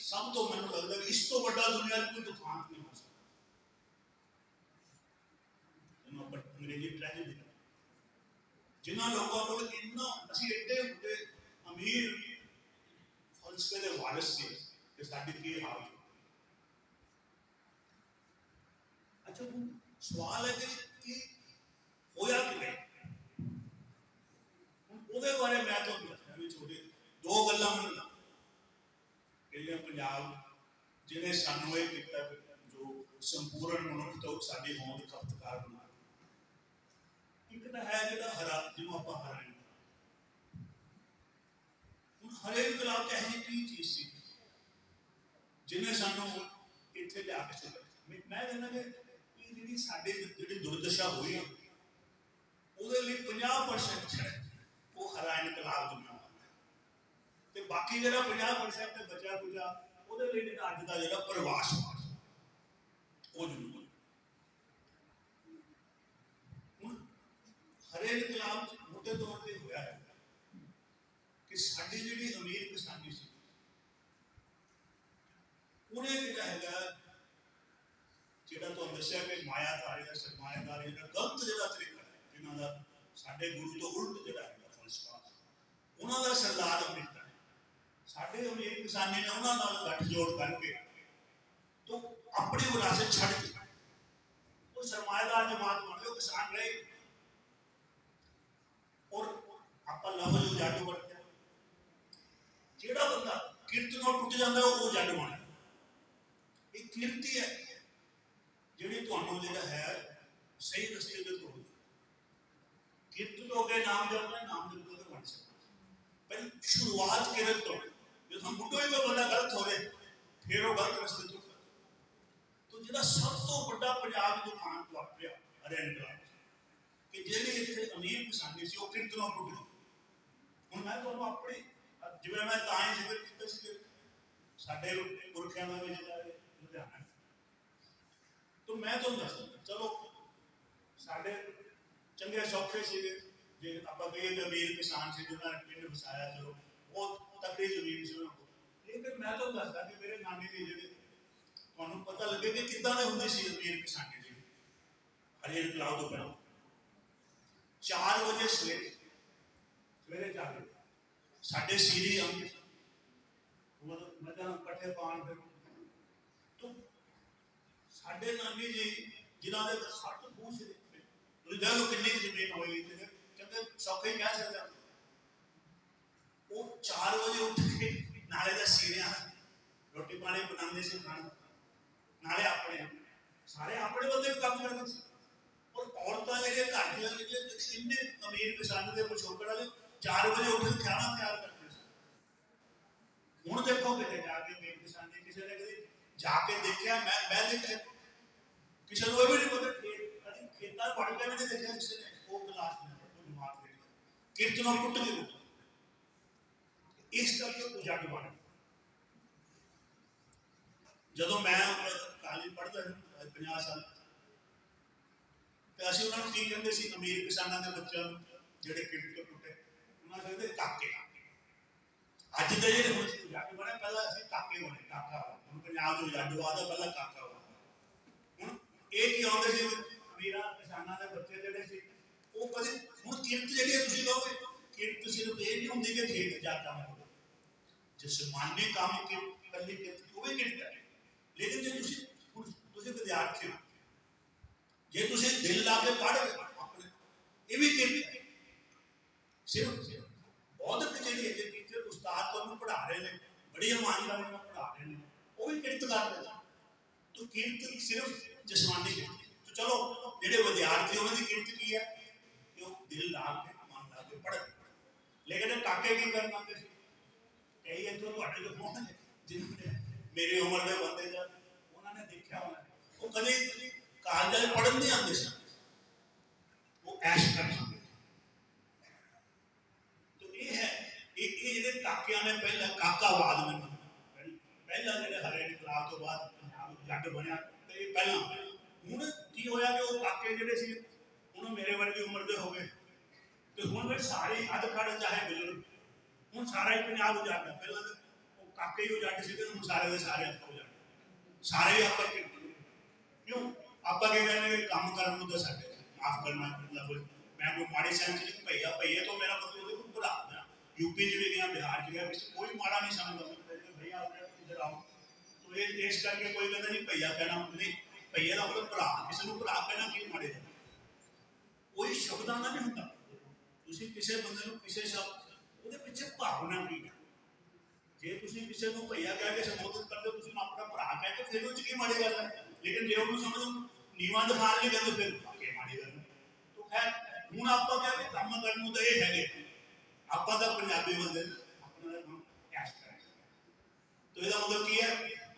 सब तो मैंने लगता है इस तो बड़ा दुनिया में कोई तूफान नहीं हो सकता अंग्रेजी ट्रेजेडी जिन्होंने लोगों को इन्ना असं एडे बड़े अमीर फलसफे के वारिस से साड़ी की हाल। अच्छा सवाल है कि होया कि नहीं ਉਹਦੇ ਬਾਰੇ मैं तो छोटे दो गल्लां पंजाब जिन्हें सानू ये किया जो संपूर्ण मनुख तो साडी होंद खपतकार बना। एक तो है जो हरा जिन्हों आप हराए हरे इनकलाब तो यही की चीज सी जिन्हें सानू इत्थे लिया के चले। मैं कहना कि जी साडी जी दुर्दशा हुई ਉਹਦੇ ਲਈ 50% है वो हरा इनकलाब जुम्मेवार है। बाकी जो 50% बचा कुचा वो अज का जो प्रवास वो जरूर हूँ हरे इनकलाब मोटे तौर पर होया है कि साड़ी जी अमीर किसानी सी उन्हें है जो तो दसिया कि मायाधारी सरमायादारी गलत जो तरीका है जिन्हों साढ़े गुरु तो उल्ट जो फलसफा उन्होंने सरदार अमरीका साढ़े अमीर किसानी ने उन्होंने गठजोड़ करके तो अपनी विरासत छड़ दी वो सरमायादार जमात बन गए किसान रहे और आप लफ्ज जट बढ़ते जोड़ा बंदा किरत को टुट जाता है वो जट बन एक किरती है जी जो है सही रस्ते पर तोड़ किरत तो अगे नाम जपना नाम जपना तो बन सकता पर शुरुआत किरत तो जो हम बुढ़ो ही में बड़ा गलत हो रहे फिर वो गलत रस्ते तो जिहड़ा सब तो बड़ा पंजाब जो खान वापरिया हरे इनकलाब कि जेडी इत्थे अमीर किसानी सी वो कीर्तनों टुट गई। हुण मैं तुहानूं अपनी जिवें मैं तां ही जिक्र कीता सी साडे पुरखियां दा भी जिहड़ा लुधियाना तो मैं तुहानूं दसदा चलो साडे चंगे सौखे सीगे जे आपां कहिए कि अमीर किसान से जिन्हां ने पिंड वसाया चलो बहुत तगड़ी जमीन सी लेकिन मैं तुहानूं दसदा कि मेरे नानी जी जिहड़े तुहानूं पता लगे कि किदां दे हुंदे सी अमीर किसानी जी हरे इनकलाब तो पहलां 4 बजे सवेरे 4 बजे साढ़े सीरी आਉਂਦੇ मतलब पट्ठे पान फिर तो साढ़े नानी जी जिन्होंने 60 पूछ ਤੁਸੀਂ ਦੇਖ ਲਓ ਕਿੰਨੀ ਜ਼ਮੀਨ ਹੋਈ ਤੇ ਕਹਿੰਦੇ ਸੌਖੇ ਹੀ ਕਹਿ ਸਕਦੇ ਉਹ 4 ਵਜੇ ਉੱਠ ਕੇ ਨਾਲੇ ਦਾ ਸੀਰਿਆਂ ਰੋਟੀ ਪਾਣੀ ਬਣਾਉਂਦੇ ਸੀ ਖਾਣ ਨਾਲੇ ਆਪਣੇ ਸਾਰੇ ਆਪਣੇ ਬੰਦੇ ਵੀ ਕੰਮ ਕਰਦੇ ਸੀ और औरतां ਜਿਹੜੀਆਂ ਘਰ ਦੀਆਂ ਜਿਹੜੀਆਂ ਇੰਨੇ ਅਮੀਰ ਕਿਸਾਨ ਦੇ ਪਿਛੋਕੜ ਵਾਲੇ 4 ਵਜੇ ਉੱਠ ਕੇ ਖਾਣਾ ਤਿਆਰ ਕਰਦੇ ਸੀ। ਹੁਣ ਦੇਖੋ ਕਿਤੇ ਜਾ ਕੇ ਅਮੀਰ ਕਿਸਾਨ ਨੇ ਕਿਸੇ ਨੇ ਕਦੇ ਜਾ ਕੇ ਦੇਖਿਆ ਮੈਂ ਦੇਖਿਆ ਕਿਸੇ ਨੂੰ ਇਹ ਵੀ ਨਹੀਂ ਪਤਾ ਕਦੀ ਖੇਤਾਂ ਵੜ ਕੇ ਵੀ ਨਹੀਂ ਦੇਖਿਆ ਕਿਸੇ ਨੇ ਉਹ ਕਲਾਸ ਨੇ ਉਹ ਜਮਾਤ ਦੇ ਕੀਰਤਨੋਂ ਟੁੱਟ ਗਏ ਇਸ ਕਰਕੇ ਉਹ ਜੱਟ ਬਣ ਜਦੋਂ ਮੈਂ ਕਾਲਜ ਪੜ੍ਹਦਾ 50 ਸਾਲ तो असं उन्होंने की कहते सी अमीर किसानों के बच्चों जोड़े किरत टुटे उन्होंने कहते काके अज के जो जट बने पहला असं काके बने काका हम पंजाब जो जटवाद है पहला काका हुआ हूँ ये आते थे अमीर किसानों के बच्चे जोड़े से वो कभी हूँ किरत जी कहोगे किरत सिर्फ ये नहीं होंगी कि खेत जाता है जिसमानी काम कली किरत वो भी किरत है लेकिन जो विद्यार्थी हो जे तुसी दिल ला के पढ़ अपने ये भी किरत है सिर्फ बहुत जी है टीचर उस्ताद तुहानूं पढ़ा रहे हैं बड़ी ईमानदारी नाल पढ़ा रहे हैं वो भी किरत कर रहे हैं तो किरत सिर्फ जिसमानी किरत तो चलो जेडे विद्यार्थी उन्होंने किरत की है कि वो दिल ला के मन ला के पढ़ लेकिन काके की करना कई इतों तुहाडे जो कौन जिन्होंने मेरी उम्र के बंदे उन्होंने देखा होना वो कभी कालज पढ़न नहीं आते वो ऐश करते तो ये है ये काकिया ने पहला काकावाद में पहला जो हरे इनकलाब तो बाद जट बनया तो ये पहला हूँ की होया कि वो काके जोड़े से हूँ मेरे वर्गी उम्र के हो गए तो हूँ फिर सारे अध खड़ चाहे बजुर्ग हूँ सारा ही पंजाब उजाड़ पहला वो काके ही उजाड़ से हूँ सारे के सारे उजाड़ सारे ही आप क्यों आप कहते काम करने तो साढ़े माफ करना मतलब मैं कोई माड़ी सेंस नहीं भैया भैया तो मेरा मतलब भरा यूपी च भी गया बिहार च गया कोई माड़ा नहीं समझता भैया इधर आओ तो ये इस करके कोई कहता नहीं भैया कहना नहीं भैया का मतलब भरा किसी को भरा कहना कि माड़े कोई शब्दां का नहीं होंदा तुसीं किसी बंदे को किसी शब्द ਉਹਦੇ ਪਿੱਛੇ ਭਾਵਨਾ ਕੀ ਹੈ ਜੇ ਤੁਸੀਂ ਕਿਸੇ ਨੂੰ ਭਈਆ ਕਹਿ ਕੇ ਸੰਬੋਧਿਤ ਕਰਦੇ ਹੋ ਤੁਸੀਂ ਆਪਣਾ ਭਰਾ ਕਹਿ ਕੇ ਫਿਰ ਉਹ ਚ ਕੀ ਮਾੜੀ ਗੱਲ ਹੈ लेकिन जो भी समझो नीवा दिखाने नहीं कहते फिर आगे माड़ी गल तो खैर हूँ आप क्या काम करने तो ये है आप पंजाबी बंदे अपना ऐश करें तो यदा मतलब की है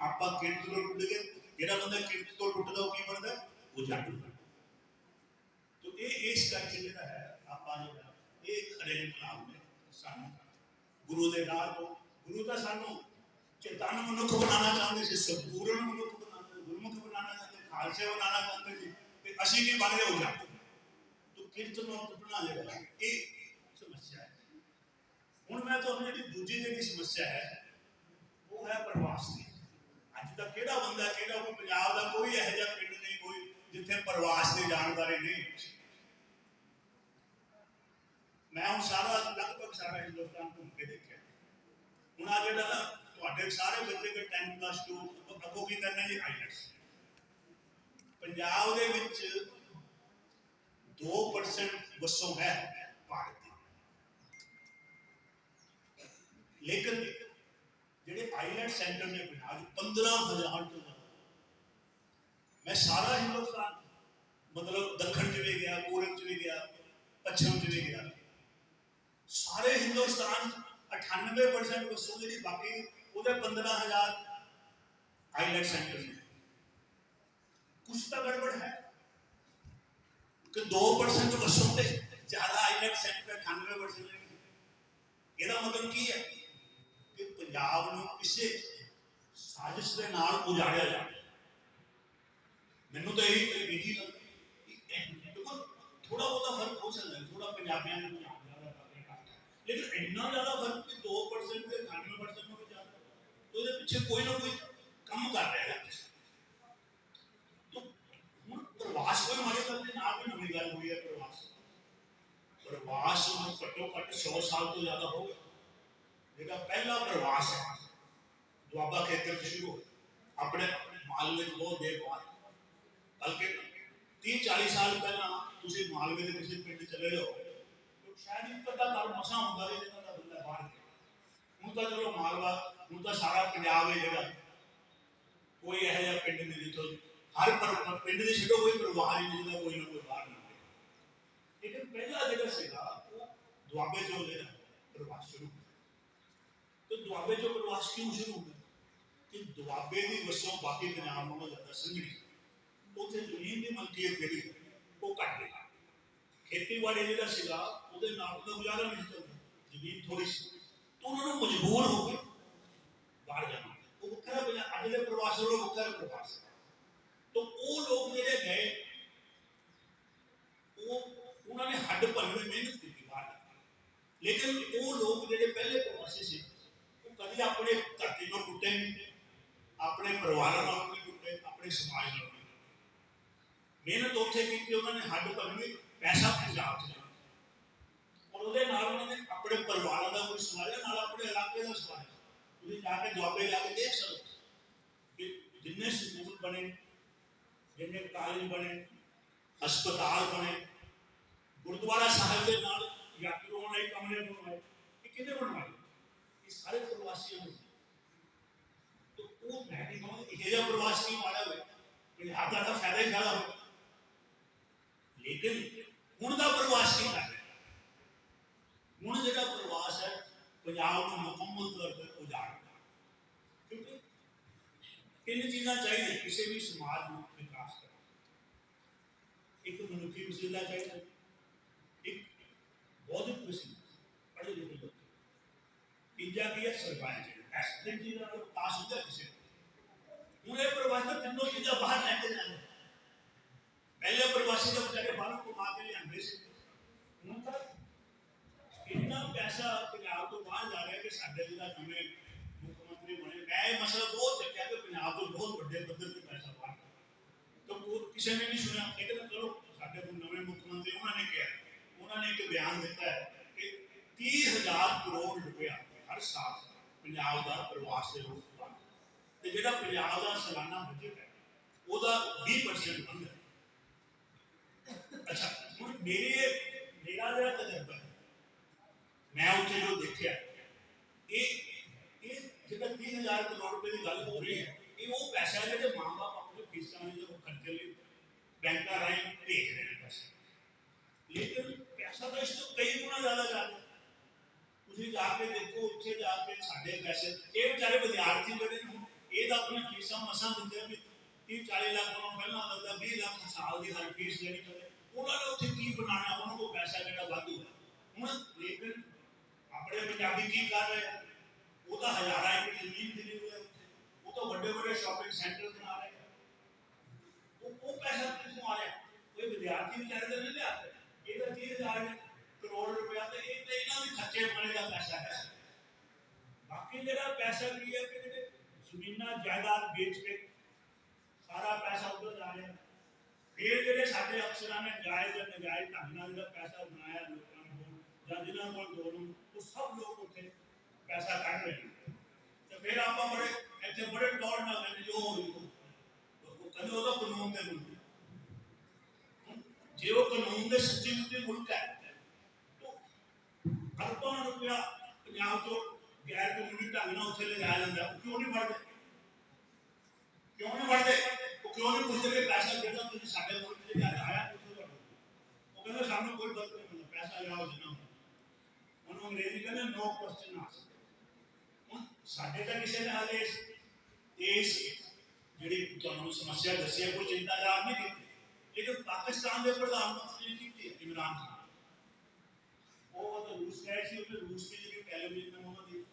आप किरत तो टुट गए जो बंदा किरत तो टुटता वो की बनता वो जट तो ये इस करके जो है आप ये हरे इनकलाब ने सानू गुरु के नाल तो गुरु का सानू चेतन मनुख बनाना चाहते थे संपूर्ण मनुख गुरमुख बनाना चाहते खालसे बनाना चाहते थे असी भी बन गए हो जाते तो कीर्तन टुटना जो ये समस्या है हूँ मैं तो जी दूजी जी समस्या है वो है प्रवास की अज तक कि बंदा कि कोई पंजाब का कोई यह जहा पिंड नहीं कोई जिथे प्रवास की जानकारी नहीं मैं हूँ सारा लगभग सारा हिंदुस्तान घूम के देखा हूँ आ जो सारे बच्चे के 10+2 अगों की करना जी आईलैट्स पंजाब के 2% बसों है भारत लेकिन जेडे आईलैट सेंटर ने पंजाब 15,000 तो मैं सारा हिंदुस्तान मतलब दक्षिण च भी गया पूरब च भी गया पश्चिम च भी गया सारे हिंदुस्तान 98% वसूल जी, बाकी वो 15,000 आईलेट सेंटर ने। कुछ तो गड़बड़ है कि 2% वसूल से ज्यादा आईलेट सेंटर 98%। ਇਹਦਾ मतलब की है कि पंजाब ਨੂੰ ਕਿਸੇ साजिश के नाल उजाड़िया जाए। मैनू तो यही विधि देखो, थोड़ा बहुत फर्क हो सकता है, थोड़ा पंजाबियों ने लेकिन इन्ना ज्यादा फर्क कि 2% से 98% में ज्यादा, तो ये पीछे कोई ना कोई कम कर रहा है। तो प्रवास कोई माड़ी गल नहीं, ना कोई नवी गल हुई है। प्रवास घट्टो घट 100 साल तो ज्यादा हो गया। जेड़ा पहला प्रवास है दुआबा खेतर शुरू हो अपने मालवे बहुत देर बाद, बल्कि 30-40 साल पहला तुम मालवे के किसी पिंड चले जाओ तो शायद ही पता कर मसा होगा जिन्होंने बंदा बाहर गया। हूँ तो चलो मालवा, हूँ तो सारा पंजाब है जगह, कोई यह जहा पिंड नहीं जितों हर पिंड की छो कोई परिवार ही नहीं जिसका कोई ना कोई बाहर ना गया। लेकिन पहला जगह से दुआबे चो प्रवास शुरू, तो दुआबे चो प्रवास क्यों शुरू हो कि दुआबे की वसों बाकी पंजाब नालों ज्यादा संघनी, उत्थे जमीन की मलकीयत जी वो घट गई। खेतीबाड़ी जो गुजारा नहीं चलता, जमीन थोड़ी सी, तो उन्होंने मजबूर हो गए बाहर जाना। वो वक्रा अज के प्रवास वक्रा प्रवास। तो वो लोग जो गए उन्होंने हड भरने मेहनत की बाहर, लेकिन वो लोग जो पहले प्रवासी से कभी अपने धरती को टुटे नहीं, अपने परिवार नहीं टुटे, अपने समाज में मेहनत उत्थे की, उन्होंने हड भरनी पैसा पंजाब से और उन्होंने अपने परिवार का कोई संभालिया, अपने इलाके का संभालिया। जाके दुआबे जाके देख सकते कि जिन्ने स्कूल बने, जिन्ने कॉलेज बने, हस्पताल बने, गुरुद्वारा साहब के नाल यात्रियों वाले कमरे बनवाए, ये किने बनवाए? ये सारे प्रवासियों ने। तो वो मैं नहीं कहूँगा यह प्रवास नहीं माड़ा हुआ, पंजाब का फायदा ही ज्यादा हो, लेकिन हुण का प्रवास नहीं कर रहे। हुण जो प्रवास है पंजाब को मुकम्मल तौर पर उजाड़ना, क्योंकि तीन चीज़ां चाहिए किसी भी समाज में विकास करना। एक मनुखी वसीला चाहिए, एक बौद्धिक वसीला पढ़े लिखे लोग, तीजा की है सरकार चाहिए। तीन चीज़ों का विकास होता है किसी हूँ ये प्रवासी तीनों चीज़ें बाहर लैके जाने। पहले प्रवासी तो बेचारे बाहर कमा के लिया से, हूँ तो इतना पैसा पंजाब तो बाहर जा रहा है कि साढ़े जिला नवे मुख्यमंत्री बने। मैं मसला बहुत चक्या कि पंजाब तो बहुत बड़े पद्धर से पैसा बाहर, तो किसी ने नहीं सुना। लेकिन चलो साढ़े नवे मुख्यमंत्री उन्होंने कहा, उन्होंने एक बयान दिता है कि 30,000 करोड़ रुपया हर साल पंजाब का प्रवास से रोक तो जो पंजाब का सालाना बजट है वह 20% बंद है। अच्छा हूँ मेरा जो तजर्बा है, मैं उत्थे जो देखा ये जो 30,000 करोड़ रुपए की गल हो रही है, ये वो पैसा है जो माँ बाप अपने फीसा जो खर्चे लिए बैंक राही भेज रहे हैं पैसे, लेकिन पैसा तो इस तो कई गुना ज्यादा जा रहा है। तुम जाके देखो उत्थे जाके साढ़े पैसे ये बेचारे विद्यार्थी जोड़े ये तो अपनी फीसा मसा दिते भी 30-40 लाख को पहला लगता 20 लाख साल की हर फीस देनी पड़े, उन्होंने उत्थे की बनाना, उन्होंने पैसा जो वाधू है हूँ। लेकिन अपने पंजाबी की कर रहे हैं, वो तो हजारा एकड़ जमीन मिली हुई है, वो तो बड़े बड़े शॉपिंग सेंटर बना रहे हैं, वो पैसा किसको आ रहा है? कोई विद्यार्थी बेचारे तो नहीं लिया, ये तो 30,000 करोड़ रुपया तो ये तो इन्हों भी खर्चे पाने का पैसा है। बाकी जो पैसा की है कि जमीन जायदाद बेच के सारा पैसा उधर जा रहा है। फिर जो साढ़े अफसर ने जायज नजायज ढंग जो पैसा बनाया लोगों को या जिन्होंने को दोनों वो सब लोग उत्थे पैसा कट रहे हैं। तो फिर आप बड़े इतने बड़े टॉर ना करें जो कभी वो कानून के मुल्क जो वो कानून के सच्ची मुच्ची मुल्क है, तो अरबों रुपया पंजाब तो गैर कानूनी ढंग ना उत्थे ले जाया जाता है। क्यों नहीं बढ़ते? क्यों नहीं बढ़ते? वो क्यों नहीं पूछते कि पैसा जो तुम साढ़े मुल्क से आया वो कहते सामने कोई गलत नहीं, पैसा जाओ जितना उन्होंने अंग्रेजी कहते नो क्वेश्चन आस्क्ड। ਸਾਡੇ ਤਾਂ ਕਿਸੇ ਨੇ ਹਾਲੇ ਇਸ ਜਿਹੜੀ ਤੁਹਾਨੂੰ ਸਮੱਸਿਆ ਦੱਸੀ ਹੈ ਕੋਈ ਚਿੰਤਾਦਾਰ ਨਹੀਂ ਕੀਤੀ, ਲੇਕਿਨ ਪਾਕਿਸਤਾਨ ਦੇ ਪ੍ਰਧਾਨ ਮੰਤਰੀ ਨੇ ਕੀਤੀ ਇਮਰਾਨ ਖਾਨ, ਉਹ ਤਾਂ ਰੂਸ ਗਏ ਸੀ, ਉਹਨੇ ਰੂਸ ਦੀ ਜਿਹੜੀ ਟੈਲੀਵਿਜ਼ਨ ਨੇ ਉਹਨਾਂ ਦੀ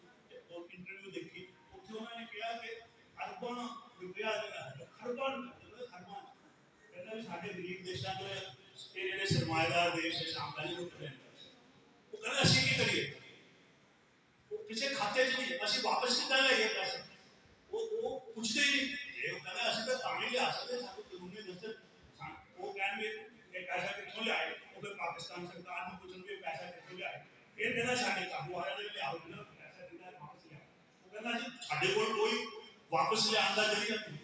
ਉਹ ਇੰਟਰਵਿਊ ਦੇਖੀ, ਉੱਥੇ ਉਹਨਾਂ ਨੇ ਕਿਹਾ ਕਿ ਅਰਬਾਂ ਰੁਪਇਆ ਜਿਹੜਾ ਖਰਬਾਂ ਖਰਬਾਂ ਕਹਿੰਦਾ ਵੀ ਸਾਡੇ ਗਰੀਬ ਦੇਸ਼ਾਂ ਦੇ ਇਹ ਜਿਹੜੇ ਸਰਮਾਏਦਾਰ ਦੇਸ਼ ਹੈ ਸ਼ਾਮ ਦਾ ਲੁੱਟ ਰਹੇ ਨੇ, ਉਹ ਕਹਿੰਦਾ ਅਸੀਂ ਕੀ ਕਰੀਏ, ਉਹ ਕਿਸੇ ਖਾਤੇ 'ਚ ਨਹੀਂ, ਅਸੀਂ ਵਾਪਸ ਕਿੱਦਾਂ ਲਈਏ ਪੈਸੇ, ਉਹ ਪੁੱਛਦੇ ਹੀ ਨਹੀਂ, ਉਹ ਕਹਿੰਦਾ ਅਸੀਂ ਤਾਂ ਤਾਂ ਨਹੀਂ ਲਿਆ ਸਕਦੇ, ਸਾਨੂੰ ਕਾਨੂੰਨੀ ਦੱਸਣ, ਉਹ ਕਹਿਣਗੇ ਇਹ ਪੈਸਾ ਕਿੱਥੋਂ ਲਿਆਏ, ਉਹ ਫਿਰ ਪਾਕਿਸਤਾਨ ਸਰਕਾਰ ਨੂੰ ਪੁੱਛਣਗੇ ਪੈਸਾ ਕਿੱਥੋਂ ਲਿਆਏ, ਫਿਰ ਕਹਿੰਦਾ ਸਾਡੇ ਕਾਬੂ ਆ ਜਾਂਦੇ ਲਿਆਓ ਨਾ ਪੈਸਾ ਕਿੰਨਾ ਵਾਪਸ ਲਿਆਓ, ਉਹ ਕਹਿੰਦਾ ਜੀ ਸਾਡੇ ਕੋਲ ਕੋਈ ਵਾਪਸ ਲਿਆਉਣ ਦਾ ਜ਼ਰੀਆ ਨਹੀਂ,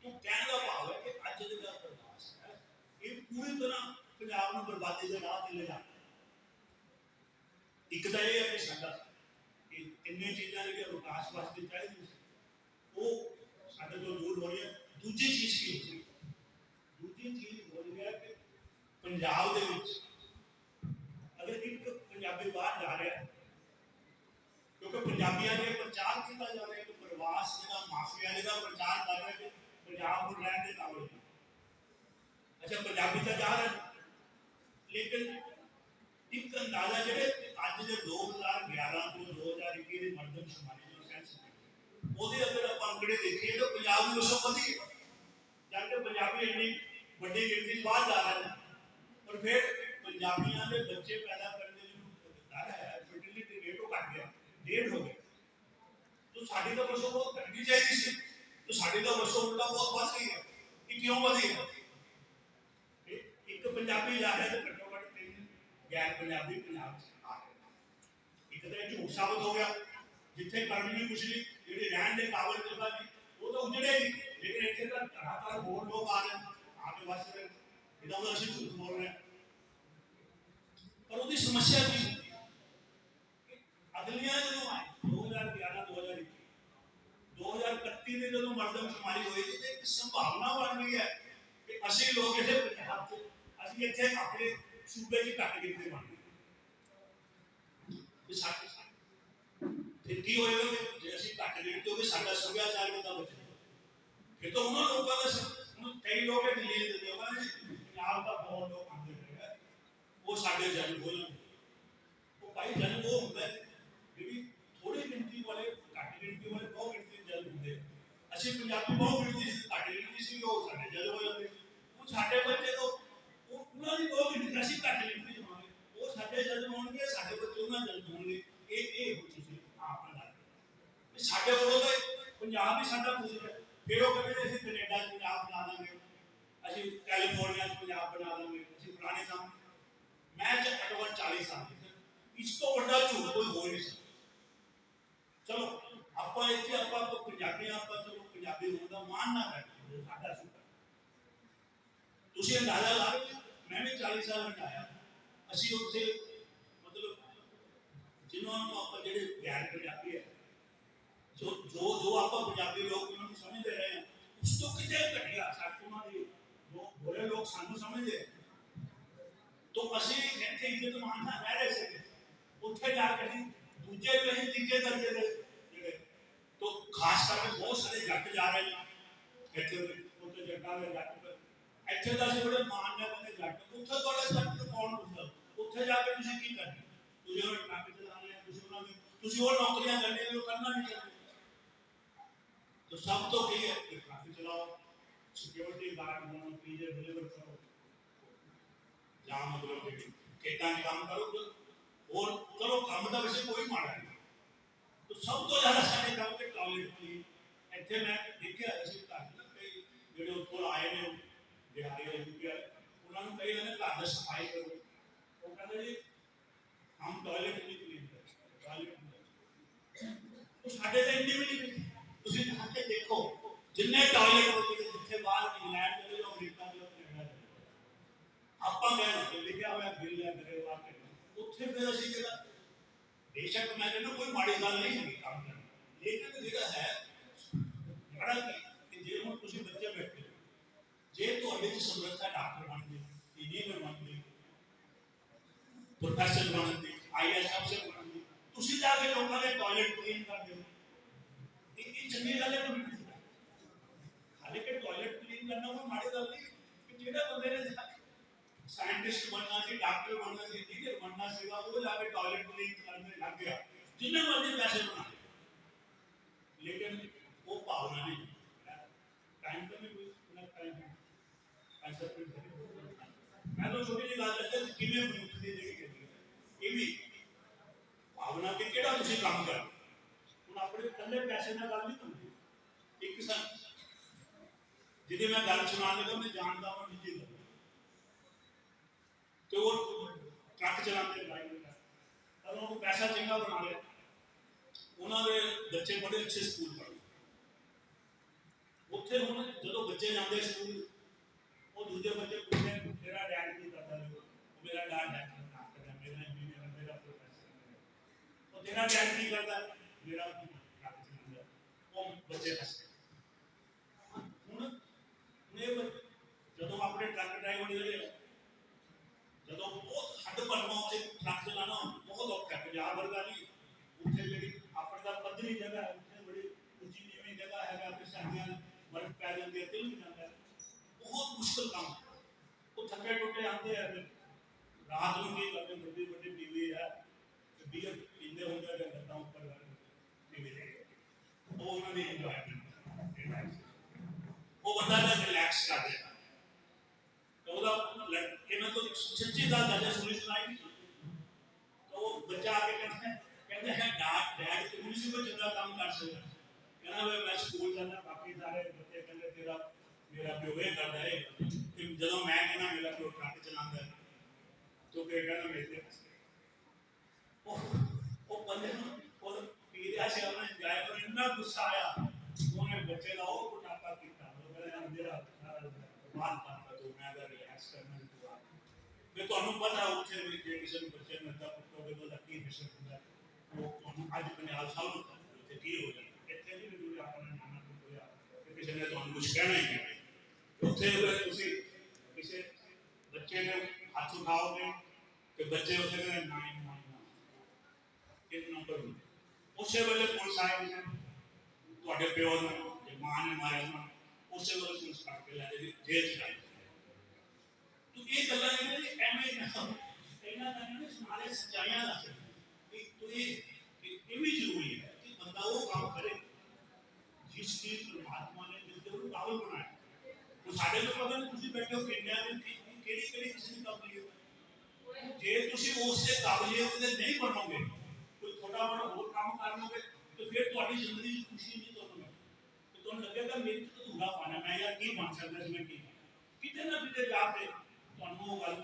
ਉਹ ਕਹਿਣ ਦਾ ਭਾਵ ਹੈ ਕਿ ਅੱਜ ਦੇ ਦਾ ਪ੍ਰਵਾਸ ਹੈ ਇਹ ਪੂਰੀ ਤਰ੍ਹਾਂ ਪੰਜਾਬ ਨੂੰ ਬਰਬਾਦੀ ਦੇ ਰਾਹ ਤੇ ਲੈ ਜਾਂਦਾ। ਇੱਕ ਤਾਂ ਇਹ ਹੈ ਕਿ ਸਾਡਾ ਇਹ ਤਿੰਨੇ ਚੀਜ਼ਾਂ ਜਿਹੜੀਆਂ ਵਿਕਾਸ ਵਾਸਤੇ ਚਾਹੀਦੀਆਂ ਉਹ ਸਾਡੇ ਤੋਂ ਦੂਰ ਹੋ ਰਹੀ ਹੈ। ਦੂਜੀ ਚੀਜ਼ ਕੀ ਹੋ ਰਹੀ ਹੈ, ਦੂਜੀ ਚੀਜ਼ ਹੋ ਰਹੀ ਹੈ ਕਿ ਪੰਜਾਬ ਦੇ ਵਿੱਚ ਅਗਰ ਇੱਕ ਪੰਜਾਬੀ ਬਾਹਰ ਜਾ ਰਿਹਾ, ਕਿਉਂਕਿ ਪੰਜਾਬੀਆਂ ਦੇ ਪ੍ਰਚਾਰ ਕੀਤਾ ਜਾ ਰਿਹਾ ਕਿ ਪ੍ਰਵਾਸ ਜਿਹੜਾ ਮਾਫੀਆ ਦਾ ਪ੍ਰਚਾਰ ਕਰ ਰਿਹਾ ਕਿ ਪੰਜਾਬ ਨੂੰ ਰਹਿਣ ਦੇ ਕਾਬਿਲ, ਅੱਛਾ ਪੰਜਾਬੀ ਤਾਂ ਜਾ ਰਹੇ ਲੇਕਿਨ ਇੱਕ ਅੰਦਾਜ਼ਾ ਜਿਹੜੇ ਅੱਜ ਦੇ 2011 ਤੋਂ 2021 ਦੀ ਮਰਦਮਸ਼ੁਮਾਰੀ ਜੋ ਸੈਂਸ ਉਹਦੇ ਅੰਦਰ ਆਪਾਂ ਅੰਕੜੇ ਦੇਖੀਏ ਤਾਂ ਪੰਜਾਬ ਦੀ ਵਸੋਂ ਵਧੀ ਹੈ, ਜਦ ਕਿ ਪੰਜਾਬੀ ਇੰਨੀ ਵੱਡੀ ਗਿਣਤੀ ਬਾਹਰ ਜਾ ਰਹੇ ਨੇ, ਪਰ ਫਿਰ ਪੰਜਾਬੀਆਂ ਦੇ ਬੱਚੇ ਪੈਦਾ ਕਰਨ ਦੇ ਜਿਹਨੂੰ ਦਰ ਹੈ ਫਰਟੀਲਿਟੀ ਰੇਟ ਉਹ ਘੱਟ ਗਿਆ, 1.5 ਹੋ ਗਿਆ, तो साड़ी का वर्षों बहुत घटनी चाहिए थी, तो साड़ी का वर्षों उल्टा बहुत बढ़ गई है, कि क्यों बढ़ी है, एक पंजाबी जा रहा है तो घट्टो घट 3 गैर पंजाबी पंजाब आ गए, एक तो झूठ साबित हो गया, जिथे करनी नहीं कुछ नहीं, जेडे रहन दे काबिल जगह नहीं वो तो उजड़ेगी, लेकिन इतने तो लगातार और लोग आ रहे हैं आगे बस रहे इधर उधर से झूठ बोल रहे हैं, पर उसकी समस्या की अगलियां जो आए 2011 2031 में जो मरदमशुमारी हुई तो एक संभावना बन गई है कि असली लोग इसे पंजाब से असली इतने अपने सूबे की घट गिनती बन गई, फिर की होएगा कि असली घट गिनती होगी साडा सभ्याचार कितना बचेगा, फिर तो उन्होंने लोगों का कई लोग दिल्ली दे पंजाब का बहुत लोग आते हैं वो साडे जन बोलन वो भाई जन वो होता है थोड़ी गिनती वाले घट गिनती वाले बहुत गिनती जल होंगे, असली पंजाबी बहुत गिनती घट गिनती सी वो साडे जल हो जाते, वो साडे बच्चे तो वो उन्होंने बहुत गिनती असली घट गिनती होंगे वो साडे जल होंगे साडे बच्चे उन्होंने जल होंगे, ये हो चीज़ आपने डाल साडे कोलों तो पंजाब ही साडा कुछ है, फिर वो कहते हैं कनेडा पंजाब बना देंगे, असली कैलिफोर्निया पंजाब बना देंगे, असली पुराने साल मैं घट्टो घट 40 साल इस तो बड़ा झूठ कोई हो नहीं सकता, चलो ਆਪਾਂ ਇੱਥੇ ਆਪਾਂ ਪੰਜਾਬੀ ਆਪਾਂ ਚਲੋ ਪੰਜਾਬੀ ਹੋਣ ਦਾ ਮਾਣ ਨਾ ਕਰਦੇ ਸਾਡਾ ਸੁਭਾ ਤੁਸੀਂ ਅੰਦਾਜ਼ਾ ਲਾ ਲਓ ਮੈਂ ਵੀ 40 ਸਾਲ ਹਟਾਇਆ ਅਸੀਂ ਉੱਥੇ ਮਤਲਬ ਜਿਨ੍ਹਾਂ ਨੂੰ ਆਪਾਂ ਜਿਹੜੇ ਗੈਰ ਪੰਜਾਬੀ ਹੈ ਜੋ ਆਪਾਂ ਪੰਜਾਬੀ ਲੋਕ ਉਹਨਾਂ ਨੂੰ ਸਮਝਦੇ ਰਹੇ ਹਾਂ ਉਸ ਤੋਂ ਕਿਤੇ ਘਟਿਆ ਸਾਡੂਆਂ ਦੀ ਜੋ ਬੋਲੇ ਲੋਕ ਸਾਨੂੰ ਸਮਝਦੇ तो ਅਸੀਂ ਇੱਥੇ ਇੱਜ਼ਤ ਮਾਣ ਨਾਲ ਰਹਿ ਰਹੇ ਸੀ ਉੱਥੇ ਜਾ ਕੇ ਦੂਜੇ ਨਹੀਂ ਤੀਜੇ ਦਰਜੇ ਦੇ तो खास करके बहुत सारे जट जा रहे हैं इतने उत्ते जट्टां दे जट इत्थे दा असीं बड़े मान नाल कहंदे जट उत्थे तुहाडा जट नूं कौन पुछदा उत्थे जाके तुसीं की करना तुसीं उह ट्रक चलाने तुसीं उहनां दी तुसीं उह नौकरियां करनी जो करना नहीं चाहते तो सब तो की है कि ट्रक चलाओ सिक्योरिटी गार्ड बनो पीजे डिलीवर करो जां मतलब कि खेतां च काम करो और चलो काम दा वैसे कोई माड़ा नहीं तो सब तो ज़्यादा साढ़े काम के टॉयलेट की इतने मैं देखे ऐसे घर ना कई जो उत्तर आए ने बिहारी यूपी वाले उन्होंने कई ने घर में सफाई करो वो कहते जी हम टॉयलेट नहीं क्लीन करते टॉयलेट तो साढ़े तो इंडी भी नहीं तुम जाके देखो जिन्ने टॉयलेट होते जितने बाहर इंग्लैंड चले जाओ अमरीका चलो कनाडा चलो आप कह लिखा हुआ बिल है गरेवाल के उत्थे फिर असीं कहना बेशक मैं कहना कोई माड़ी गल नहीं है काम करना, लेकिन जेड़ा है बड़ा कि जे हुण तुसीं बच्चे बैठे जे तुहाडे च समर्था डॉक्टर बन गए इंजीनियर बन गए प्रोफेसर बन गए IAS अफसर बन गए तुसीं जाके लोकां दे टॉयलेट क्लीन कर दो चंगी गल है हाले के टॉयलेट क्लीन करना कोई माड़ी गल नहीं कि जेड़ा बंदे ने साइंटिस्ट बनना सी डॉक्टर बनना सी इंजीनियर बनना सीगा वो जाके टॉयलेट क्लीन करने लग गया जिन्ने मर्जी पैसे बना लेकिन वो भावना नहीं टाइम तो नहीं कोई टाइम ऐसा मैं तो छोटी जी गल करते किवें मनुष्य दी जेहड़ी कहंदी ये भी भावना के केड़ा तुसीं काम कर हुण अपने कल्ले पैसे नाल गल नहीं करनी एक सन जिहदे मैं गल सुनाने लगा मैं जानदा हां निजी गल तो वो ट्रक चलाते ड्राइवर और उनको पैसा चंगा बना लिया उन्होंने बच्चे बड़े अच्छे स्कूल पढ़े उत्थे हुण जो बच्चे जाते स्कूल वो दूजे बच्चे पूछते तेरा डैड की करता है मेरा डैड काम करता है मेरा इंजीनियर है मेरा प्रोफेसर है तेरा डैड की करता है मेरा ट्रक चलाता है वो बच्चे हंसते हुण जो अपने ट्रक ड्राइवर ਜਿਹੜੇ ਜਦੋਂ ਬਹੁਤ ਹੱਡ ਭਰਮਾ ਉੱਥੇ ਟਰੱਕ ਚਲਾਣਾ ਬਹੁਤ ਔਖਾ ਹੈ ਪੰਜਾਬ ਵਰਗਾ ਨਹੀਂ ਉੱਥੇ ਜਿਹੜੀ ਆਪਣੇ ਦਾ ਪੱਧਰੀ ਜਗ੍ਹਾ ਹੈ ਉੱਥੇ ਬੜੀ ਉੱਚੀ ਨੀਵੀਂ ਜਗ੍ਹਾ ਹੈਗਾ ਤੇ ਸਾਡੀਆਂ ਬਰਫ਼ ਪੈ ਜਾਂਦੀ ਹੈ ਤਿਲ ਵੀ ਜਾਂਦਾ ਬਹੁਤ ਮੁਸ਼ਕਲ ਕੰਮ ਉਹ ਥੱਕੇ ਟੁੱਟੇ ਆਉਂਦੇ ਆ ਰਾਤ ਨੂੰ ਕੀ ਕਰਦੇ ਵੱਡੀ ਵੱਡੀ ਟੀਵੀ ਹੈ ਤੇ ਬੀਅਰ ਪੀਂਦੇ ਹੁੰਦੇ ਨੇ ਲੱਤਾਂ ਉੱਪਰ ਟੀਵੀ ਦੇ ਉਹ ਉਹਨਾਂ ਦੀ ਇੰਜੋਇਮੈਂਟ ਉਹ ਬੰਦਾ ਨਾ ਰਿਲੈਕਸ ਕਰ ਰਿਹਾ तो सच्ची गल है सुनी सुनाई तो बच्चा आके कहते हैं डैड तुम सी कोई चंगा काम कर सकता कहना वे मैं स्कूल जाना बाकी सारे बच्चे कहते तेरा मेरा प्यो ये करता है कि जब मैं कहना मेरा प्यो ट्रक चलाता है तो फिर कहना मेरे वो बंदे को पीरिया से अपने जाए पर इतना गुस्सा आया उन्होंने बच्चे का वो कुटापा किया वो कहना मेरा बात करता तो मैं अगर रिलैक्स करना मैं तो पता उत्थे भी जे किसी बच्चे ने नशा पुट्टोगे तो की मिशन होंगे वो अज पंजाब सब उत्थे की हो जाए इतने भी जरूरी अपना नाना पुट्टोया किसी ने तो कुछ कहना ही नहीं उत्थे तुसी किसी बच्चे ने हाथ उठाओगे तो बच्चे उत्थे कहते नाइन नाइन एक नंबर उसे वेले पुलिस आएगी तुहाडे प्यो ने मां ने मारिया उसे वेले पुलिस पकड़ के ले जेल च डाल तो ये गल्लां ने एवें इन्हां दा ने सारे सच्चाइयां दस तो ये भी जरूरी है कि बंदा वो काम करे जिस चीज परमात्मा ने जिस जरूर काबिल बनाया तो साडे तो पता नहीं तुसीं बैठे हो किन्नियां ने केड़ी केड़ी किसी दी काबिलियत जे तुसीं उस ते काबिलियत दे नहीं बनोगे कोई छोटा बड़ा और काम कर लोगे तो फिर तुहाडी जिंदगी च खुशी नहीं तुहानूं तो तुहानूं लगेगा मेरे च अधूरा पाना मैं यार की बन सकदा सी मैं की किते ना किते जाके ਤੁਹਾਨੂੰ ਗੱਲ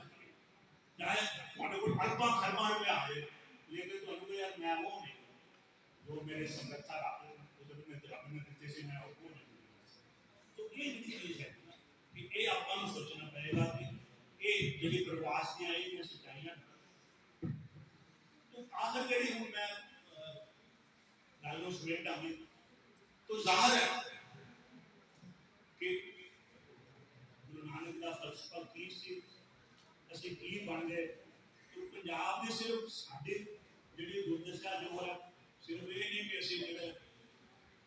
ਚਾਹੇ ਤੁਹਾਡੇ ਕੋਲ ਅਰਬਾਂ ਖਰਬਾਂ ਰੁਪਏ ਆ ਜਾਏ ਲੇਕਿਨ ਤੁਹਾਨੂੰ ਯਾਰ ਮੈਂ ਉਹ ਨਹੀਂ ਜੋ ਮੇਰੇ ਸਮਰੱਥਾ ਰੱਖੇ ਉਹਦੇ ਮੈਂ ਰੱਬ ਨੇ ਦਿੱਤੇ ਸੀ ਮੈਂ ਉਹ ਨਹੀਂ तो ये चीज है कि ये ਆਪਾਂ ਨੂੰ ਸੋਚਣਾ ਪਏਗਾ ਕਿ ਇਹ ਜਿਹੜੀ ਪ੍ਰਵਾਸ ਦੀਆਂ ਇਹ ਸੱਚਾਈਆਂ तो आखिर ਜਿਹੜੀ ਹੁਣ ਮੈਂ ਗੱਲ ਨੂੰ ਸਮੇਟਾਂਗੀ तो ਜ਼ਾਹਰ है कि गुरु नानक ਦਾ ਫਲਸਫਾ ਕੀ ਸੀ ਅਸੀਂ ਕੀ ਬਣ ਗਏ तो ਪੰਜਾਬ ਦੇ ਸਿਰਫ ਸਾਡੇ ਜਿਹੜੀ ਦੁਰਦਸ਼ਾ ਜੋ ਹੈ ਸਿਰਫ ਇਹ ਨਹੀਂ ਕਿ ਅਸੀਂ ਜਿਹੜੇ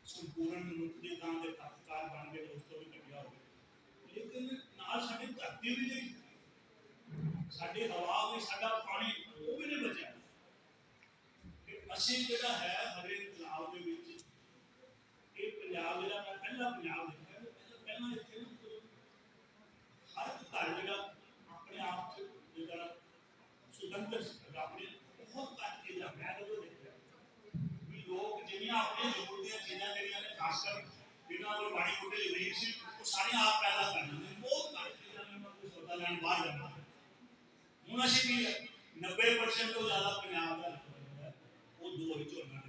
ਸੰਪੂਰਨ ਮਨੁੱਖ ਦੇ ਨਾਂ ਦੇ ਤਖਤਕਾਰ ਬਣ ਗਏ ਉਸ ਤੋਂ ਵੀ ਘਟਿਆ ਹੋ ਗਿਆ ਲੇਕਿਨ ਨਾਲ ਸਾਡੀ ਧਰਤੀ ਵੀ ਜਿਹੜੀ ਸਾਡੀ ਹਵਾ ਵੀ ਸਾਡਾ ਪਾਣੀ ਉਹ ਵੀ ਨਹੀਂ ਬਚਿਆ ਕਿ ਅਸੀਂ ਜਿਹੜਾ ਹੈ ਹਰੇ ਪੰਜਾਬ ਦੇ ਵਿੱਚ ਇਹ ਪੰਜਾਬ ਜਿਹੜਾ ਮੈਂ ਪਹਿਲਾ ਪੰਜਾਬ ਦੇਖਿਆ ਪਹਿਲਾਂ ਇੱਥੇ हर घर जगह अपने आप जगह सुगंध अपने बहुत घट चीज़ा मैं तो देखा भी लोग जिन्नियां अपनी जरूरत दी चीज़ां जिहड़ियां ने खासकर जिन्हां कोल माड़ी मोटी जमीन सी वो सारियां आप पैदा कर लैंदे बहुत घट चीज़ां ने कोई सौदा लैण बाहर जाना हुण असीं की 90% तो ज़्यादा पंजाब दा वो दो ही झोना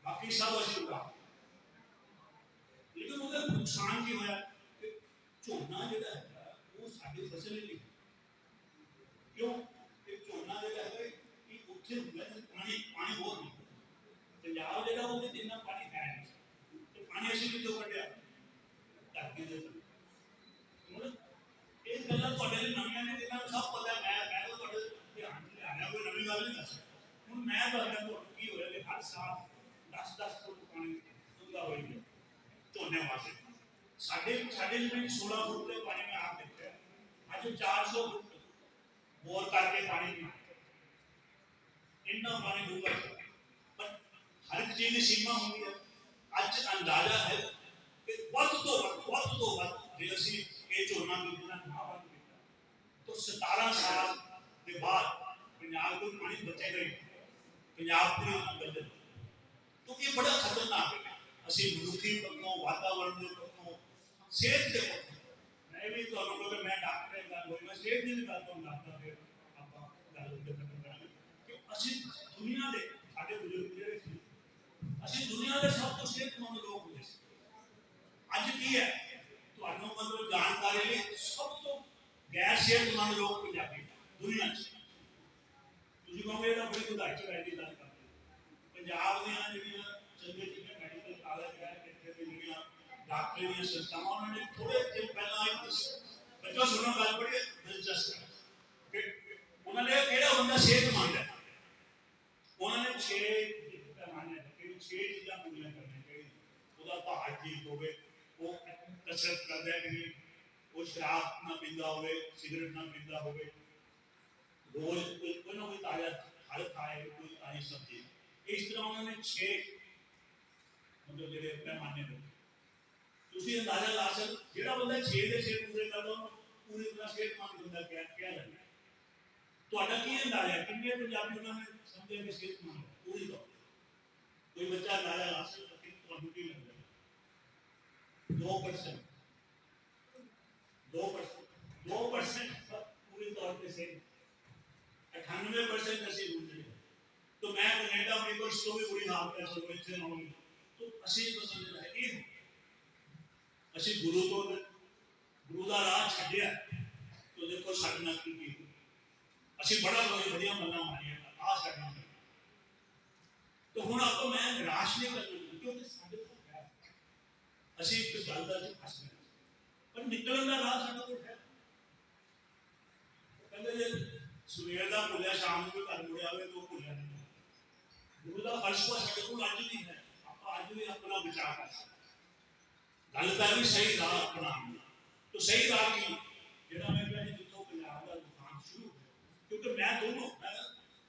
बाकी सब असीं उगा लेकिन उसका नुकसान की होया कि झोना जिहड़ा है साडी फसल ही नहीं क्यों कि झोना जिहड़ा है कि उत्थे पानी पानी बहुत नहीं पंजाब जिहड़ा ਉਹਦੇ ਚ ਇੰਨਾ पानी है नहीं तो पानी ਅਸੀਂ ਕਿੱਥੋਂ ਕੱਢਿਆ ਧਰਤੀ ਦੇ ਹੁਣ ਇਹ ਗੱਲਾਂ ਤੁਹਾਡੇ ਲਈ ਨਵੀਆਂ ਨੇ ਜਿਨ੍ਹਾਂ ਨੂੰ ਸਭ ਪਤਾ ਮੈਂ ਤਾਂ ਤੁਹਾਡੇ ਧਿਆਨ ਚ ਲਿਆਣਾ ਕੋਈ ਨਵੀਂ ਗੱਲ ਨਹੀਂ ਦੱਸ ਹੁਣ ਮੈਂ ਦੱਸਦਾ ਤੁਹਾਨੂੰ ਕੀ ਹੋਇਆ ਕਿ ਹਰ ਸਾਲ 10-10 ਫੁੱਟ ਪਾਣੀ ਡੂੰਘਾ ਹੋਈ ਗਿਆ भरने वास्ते साढ़े साढ़े 16 फुट के पानी में आप देखते हैं आज 400 फुट बोर करके पानी नहीं इतना पानी डूबा पर हर एक चीज की सीमा होती है आज अंदाजा है कि वक्त तो वक्त जे असी ये झोना बीजना ना बंद किया तो 17 साल के बाद पंजाब को पानी बचेगा ही पंजाब की बदल तो ये बड़ा खतरनाक है असी मनुखी पक्षों वातावरण के पक्षों सेहत के पक्षों मैं भी तो मैं डॉक्टर गल होई मैं सेहत की गल तो डॉक्टर फिर आपां गल करांगे कि असी दुनिया दे साडे बुजुर्ग जिहड़े सी असी दुनिया के सब तो सेहतमंद लोग होंगे अज की है तुहानू मतलब जानकारी लिए सब तो गैर सेहतमंद लोग पंजाबी दुनिया तुसीं कहोगे ये बड़ी खुदाई चढ़ाई की गल करते पंजाब दीयां जिहड़ियां चंगे चंगे मैडिकल कॉलेज है इत्थे दी जिहड़ियां डॉक्टरी दी संस्थावां उन्होंने थोड़े दिन पहला एक बच्चों सुनो गल बड़ी दिलचस्प है कि उन्होंने केड़ा बंदा सेहतमंद है उन्होंने 6 पैमाने रखे 6 चीज़ां पूरियां करनी चाहिए ਉਹਦਾ ਭਾਰ ठीक ਹੋਵੇ ਉਹ कसरत करदा है कि नहीं वो शराब ना पींदा होवे सिगरेट ना पींदा होवे रोज कोई ना कोई ताजा फल खाए कोई ताजी सब्जी इस तरह उन्होंने 6 मतलब जेडे पैमाने ने तुसी अंदाजा ला सकते जेड़ा बंदा 6 ਦੇ 6 पूरे करदा ਉਹਨੂੰ पूरी तरह सेहतमंद बंदा क्या लगदा ਤੁਹਾਡਾ ਕੀ ਅੰਦਾਜ਼ਾ ਹੈ ਕਿੰਨੇ ਪੰਜਾਬੀ ਉਹਨਾਂ ਨੇ ਸਮਝੇ ਕਿ सेहतमंद पूरी तौर कोई बच्चा अंदाजा ला सकता कि ਤੁਹਾਨੂੰ ਕੀ लगदा 2% पूरी तौर पे सही 98% ऐसे होते हैं तो मैं कनाडा में कोई इसको भी बुरी हाल कर सकता इतने ना होंगे तो असली पसंद है ये असली गुरु तो गुरु का राह छड्या तो देखो साडना की असली बड़ा बढ़िया मल्ला मारिया आ साडना तो हुण आपको मैं निराश नहीं करना क्योंकि साडे को है असली एक गल दा फस गए पर निकलने का राह साडे को है कहते जे सवेर का भुलिया शाम को घर मुड़िया आवे तो भुलिया नहीं गुरु का फर्श को साडे को अज भी है आप अज भी अपना विचार कर सकते गल कर भी सही राह अपना तो सही राह की जेड़ा मैं कहनी जितों पंजाब का दुकान शुरू क्योंकि मैं दोनों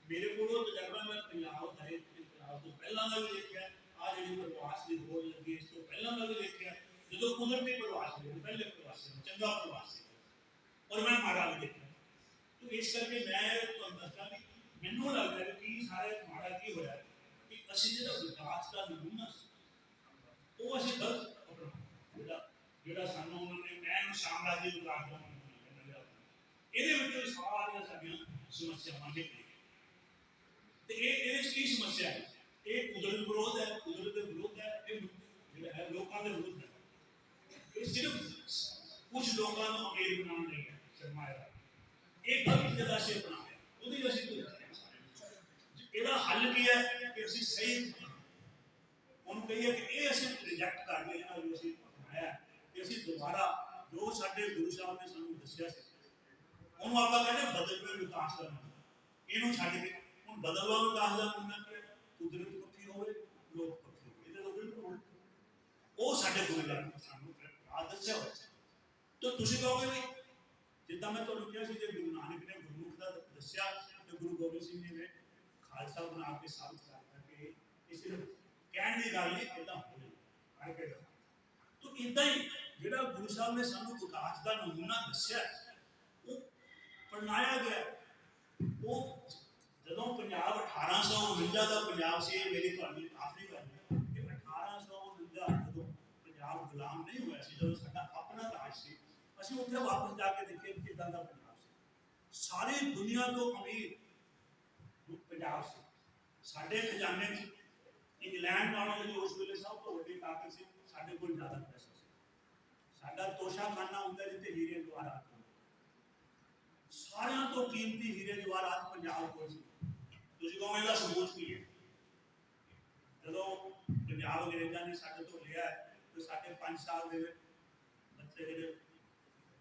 मेरे को तजर्बा मैं पंजाब का पंजाब तो पहला का भी देखा आ जी प्रवास की खोज लगी इस तो पहला का भी देखा जो कुदरती प्रवास पहले प्रवासी चंगा प्रवासी और मैं माड़ा भी देखा तो इस करके मैं दसदा कि मैनू लगता है कि सारे माड़ा की होया कि असि जो विकास का नमूना वो असि गलत अपना जेड़ा सानू उन्होंने मैं साम्राज्य विकास का ਇਹਦੇ ਵਿੱਚੋਂ ਸਾਰੀਆਂ ਸਾਡੀਆਂ ਸਮੱਸਿਆਵਾਂ ਨਿਕਲੀਆਂ ਤੇ ਇਹਦੇ ਚ ਕੀ ਸਮੱਸਿਆ ਹੈ ਇਹ ਕੁਦਰਤ ਵਿਰੋਧ ਹੈ ਕੁਦਰਤ ਦੇ ਵਿਰੋਧ ਹੈ ਇਹ ਜਿਹੜਾ ਹੈ ਲੋਕਾਂ ਦੇ ਵਿਰੋਧ ਹੈ ਇਹ ਸਿਰਫ ਕੁਝ ਲੋਕਾਂ ਨੂੰ ਅਮੀਰ ਬਣਾਉਣ ਲਈ ਹੈ ਸਰਮਾਇਆ ਇਹ ਗਲਤ ਜਗ੍ਹਾ ਸੇ ਬਣਾਇਆ ਉਹਦੀ ਅਸੀਂ ਕੋਈ ਇਹਦਾ ਹੱਲ ਕੀ ਹੈ ਕਿ ਅਸੀਂ ਸਹੀ ਉਹਨੂੰ ਕਹੀਏ ਕਿ ਇਹ ਅਸੀਂ ਰਿਜੈਕਟ ਕਰ ਲਈਏ ਜਿਹੜਾ ਜੋ ਅਸੀਂ ਅਪਣਾਇਆ ਕਿ ਅਸੀਂ ਦੁਬਾਰਾ ਜੋ ਸਾਡੇ ਗੁਰੂ ਸਾਹਿਬ ਨੇ ਸਾਨੂੰ ਦੱਸਿਆ ਸੀ ਉਹਨੂੰ ਆਪਾਂ ਕਹਿੰਦੇ ਬਦਲਵੇਂ ਵਿਕਾਸ ਦਾ ਇਹਨੂੰ ਛੱਡ ਕੇ ਹੁਣ ਬਦਲਵਾਂ ਵਿਕਾਸ ਦਾ ਮਤਲਬ ਕੀ ਹੈ ਕੁਦਰਤ ਪੱਖੀ ਹੋਵੇ ਲੋਕ ਪੱਖੀ ਹੋਵੇ ਇਹਦੇ ਤੋਂ ਬਿਲਕੁਲ ਉਹ ਸਾਡੇ ਗੁਰੂ ਸਾਹਿਬ ਨੇ ਸਾਨੂੰ ਆ ਦੱਸਿਆ ਹੋਇਆ ਤਾਂ ਤੁਸੀਂ ਕਹੋਗੇ ਵੀ ਜਿੱਦਾਂ ਮੈਂ ਤੁਹਾਨੂੰ ਕਿਹਾ ਸੀ ਜੇ ਗੁਰੂ ਨਾਨਕ ਨੇ ਗੁਰਮੁਖ ਦਾ ਦੱਸਿਆ ਤੇ ਗੁਰੂ ਗੋਬਿੰਦ ਸਿੰਘ ਜੀ ਨੇ ਖਾਲਸਾ ਬਣਾ ਕੇ ਸਾਬਤ ਕਰਤਾ ਕਿ ਇਹ ਸਿਰਫ ਕਹਿਣ ਦੀ ਗੱਲ ਨਹੀਂ ਇਦਾਂ ਹੋਣੀ ਕਰਕੇ ਤਾਂ ਇਦਾਂ ਹੀ ਜਿਹੜਾ ਗੁਰੂ ਸਾਹਿਬ ਨੇ ਸਾਨੂੰ ਵਿਕਾਸ ਦਾ ਨਮੂਨਾ ਦੱਸਿਆ ਉਹ ਪੜਨਾਇਆ ਗਿਆ ਉਹ ਜਦੋਂ ਪੰਜਾਬ 1849 ਦਾ ਪੰਜਾਬ ਸੀ ਮੇਰੀ ਤੁਹਾਡੀ ਆਖਰੀ ਗੱਲ ਹੈ ਕਿ 1849 ਜਦੋਂ ਪੰਜਾਬ ਗੁਲਾਮ ਨਹੀਂ ਹੋਇਆ ਸੀ ਜਦੋਂ ਸਾਡਾ ਆਪਣਾ ਰਾਜ ਸੀ ਅਸੀਂ ਉੱਥੇ ਵਾਪਸ ਜਾ ਕੇ ਦੇਖੇ ਕਿਦਾਂ ਦਾ ਪੰਜਾਬ ਸੀ ਸਾਰੀ ਦੁਨੀਆ ਤੋਂ ਅਮੀਰ ਪੰਜਾਬ ਸੀ ਸਾਡੇ ਖਜ਼ਾਨੇ 'ਚ ਇੰਗਲੈਂਡ ਨਾਲੋਂ ਜਿਹੜੀ ਉਸ ਵੇਲੇ ਸਭ ਤੋਂ ਵੱਡੀ ਤਾਕਤ ਸੀ ਸਾਡੇ ਕੋਲ ਜ਼ਿਆਦਾ ਪੈਸਾ ਸੀ ਸਾਡਾ ਤੋਸ਼ਾਖਾਨਾ ਹੁੰਦਾ ਜਿੱਥੇ ਹੀਰੇ ਜਵਾਹਰਾਤ ਸਾਰਿਆਂ ਤੋਂ ਕੀਮਤੀ ਹੀਰੇ ਜਵਾਹਰਾਤ ਪੰਜਾਬ ਕੋਲ ਸੀ ਤੁਸੀਂ ਕਹੋਗੇ ਇਹਦਾ ਸਬੂਤ ਕੀ ਹੈ ਜਦੋਂ ਪੰਜਾਬ ਅੰਗਰੇਜ਼ਾਂ ਨੇ ਸਾਡੇ ਤੋਂ ਲਿਆ ਤੇ ਸਾਡੇ 5 ਸਾਲ ਦੇ ਵਿੱਚ ਬੱਚੇ ਜਿਹੜੇ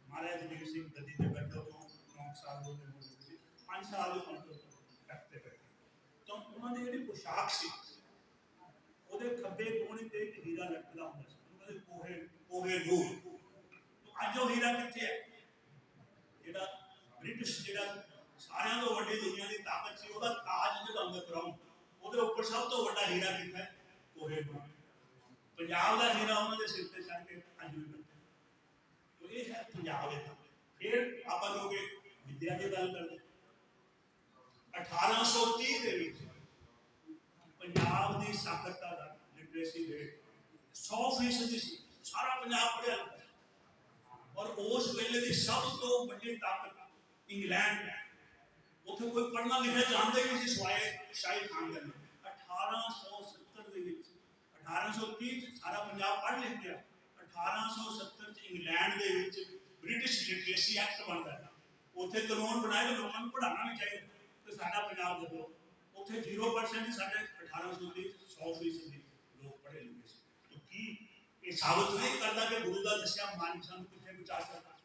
ਮਹਾਰਾਜ ਜਗੀਰ ਸਿੰਘ ਗੱਦੀ ਤੇ ਬੈਠੇ ਤੋਂ 9 ਸਾਲ ਦੇ ਹੋ ਗਏ ਸੀ 5 ਸਾਲ ਦੇ ਬੈਠੇ ਤਾਂ ਉਹਨਾਂ ਦੀ ਜਿਹੜੀ ਪੁਸ਼ਾਕ ਸੀ ਉਹਦੇ ਖੱਬੇ ਕੋਣੇ ਤੇ ਇੱਕ ਹੀਰਾ ਲਟਕਦਾ ਹੁੰਦਾ ਸੀ ਉਹਨੂੰ ਤੇ ਕੋਹੇ ਨੂਰ। ਅੱਜ ਉਹ ਹੀਰਾ ਕਿੱਥੇ ਹੈ? ਜਿਹੜਾ ਬ੍ਰਿਟਿਸ਼ ਜਿਹੜਾ ਸਾਰਿਆਂ ਤੋਂ ਵੱਡੀ ਦੁਨੀਆ ਦੀ ਤਾਕਤ ਸੀ, ਉਹਦਾ ਤਾਜ ਜਿਹੜਾ ਕਰਾਉਂ, ਉਹਦੇ ਉੱਪਰ ਸਭ ਤੋਂ ਵੱਡਾ ਹੀਰਾ ਕਿੱਥੇ ਹੈ? ਕੋਹੇ ਨੂਰ। ਪੰਜਾਬ ਦਾ ਹੀਰਾ ਉਹਨਾਂ ਦੇ ਸਿਰ ਤੇ ਚੜ੍ਹ ਕੇ ਅੱਜ ਵੀ ਬੈਠਾ। ਇਹ ਹੈ ਪੰਜਾਬ ਦਾ। ਫਿਰ ਆਪਾਂ ਲੋਕ ਵਿਦਿਆ ਦੀ ਗੱਲ ਕਰਦੇ। 1830 ਦੇ ਵਿੱਚ ਪੰਜਾਬ ਦੀ ਸਾਖਰਤਾ ਦਰ, ਲਿਟਰੇਸੀ ਰੇਟ 100% ਸੀ। ਸਾਰਾ ਪੰਜਾਬ ਪੜ੍ਹਿਆ ਲਿਖਿਆ। ਔਰ ਉਸ ਵੇਲੇ ਦੀ ਸਭ ਤੋਂ ਵੱਡੀ ਤਾਕਤ ਇੰਗਲੈਂਡ ਹੈ। ਉੱਥੇ ਕੋਈ ਪੜ੍ਹਨਾ ਲਿਖਿਆ ਜਾਣਦਾ ਹੀ ਨਹੀਂ ਸੀ ਸਿਵਾਏ ਸ਼ਾਹੀ ਖਾਨਦਾਨ। 1870 ਦੇ ਵਿੱਚ 1830 ਚ ਸਾਰਾ ਪੰਜਾਬ ਪੜ੍ਹ ਲਿਖ ਗਿਆ। 1870 ਚ ਇੰਗਲੈਂਡ ਦੇ ਵਿੱਚ ਬ੍ਰਿਟਿਸ਼ ਲਿਟਰੇਸੀ ਐਕਟ ਬਣਦਾ ਹੈ। ਉੱਥੇ ਕਾਨੂੰਨ ਬਣਾਏ ਕਿ ਲੋਕਾਂ ਨੂੰ ਪੜ੍ਹਾਉਣਾ ਵੀ ਚਾਹੀਦਾ। ਤੇ ਸਾਡਾ ਪੰਜਾਬ ਦੇਖੋ, ਉੱਥੇ 0% ਸਾਡੇ 1830 100% ਲੋਕ ਪੜ੍ਹੇ ਲਿਖੇ ਸੀ। ਤਾਂ ਕੀ ਇਹ ਸਾਬਤ ਨਹੀਂ ਕਰਦਾ ਕਿ ਗੁਰੂ ਦਾ ਦੱਸਿਆ ਮਨ ਸਾਨੂੰ ਕਿੱਥੇ ਪਹੁੰਚਾ ਸਕਦਾ?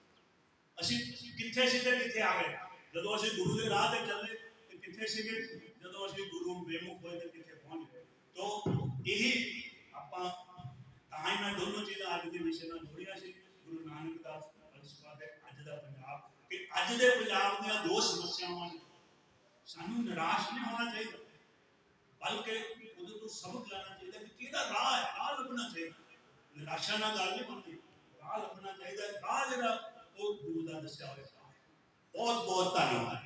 ਅਸੀਂ ਕਿੱਥੇ ਸੀ ਤੇ ਕਿੱਥੇ ਆ ਗਏ? ਜਦੋਂ ਅਸੀਂ ਗੁਰੂ ਦੇ ਰਾਹ ਤੇ ਚੱਲੇ ਤੇ ਕਿੱਥੇ ਸੀਗੇ? ਜਦੋਂ ਅਸੀਂ ਗੁਰੂ ਨੂੰ ਬੇਮੁਖ ਹੋਏ ਤੇ ਕਿੱਥੇ ਪਹੁੰਚ ਗਏ? ਤਾਂ ਇਹੀ ਆਪਾਂ ਤਾਂ ਹੀ ਮੈਂ ਦੋਨੋਂ ਚੀਜ਼ਾਂ ਅੱਜ ਦੇ ਵਿਸ਼ੇ ਨਾਲ ਜੋੜੀਆਂ ਸੀ। ਗੁਰੂ ਨਾਨਕ ਦਾ ਫਲਸਫਾ ਤੇ ਅੱਜ ਦਾ ਪੰਜਾਬ, ਕਿ ਅੱਜ ਦੇ ਪੰਜਾਬ ਦੀਆਂ ਦੋ ਸਮੱਸਿਆਵਾਂ ਨੇ। ਸਾਨੂੰ ਨਿਰਾਸ਼ ਨਹੀਂ ਹੋਣਾ ਚਾਹੀਦਾ, ਬਲਕਿ ਉਹਦੇ ਤੋਂ ਸਬਕ ਲੈਣਾ ਚਾਹੀਦਾ ਕਿ ਕਿਹੜਾ ਰਾਹ ਹੈ, ਰਾਹ ਲੱਭਣਾ ਚਾਹੀਦਾ। ਨਿਰਾਸ਼ਾ ਨਾਲ ਗੱਲ ਨਹੀਂ ਬਣਦੀ, ਰਾਹ ਲੱਭਣਾ ਚਾਹੀਦਾ। ਰਾਹ ਜਿਹੜਾ ਉਹ ਗੁਰੂ ਦਾ ਦੱਸਿਆ ਹੋਇਆ। ਬਹੁਤ ਬਹੁਤ ਧੰਨਵਾਦ।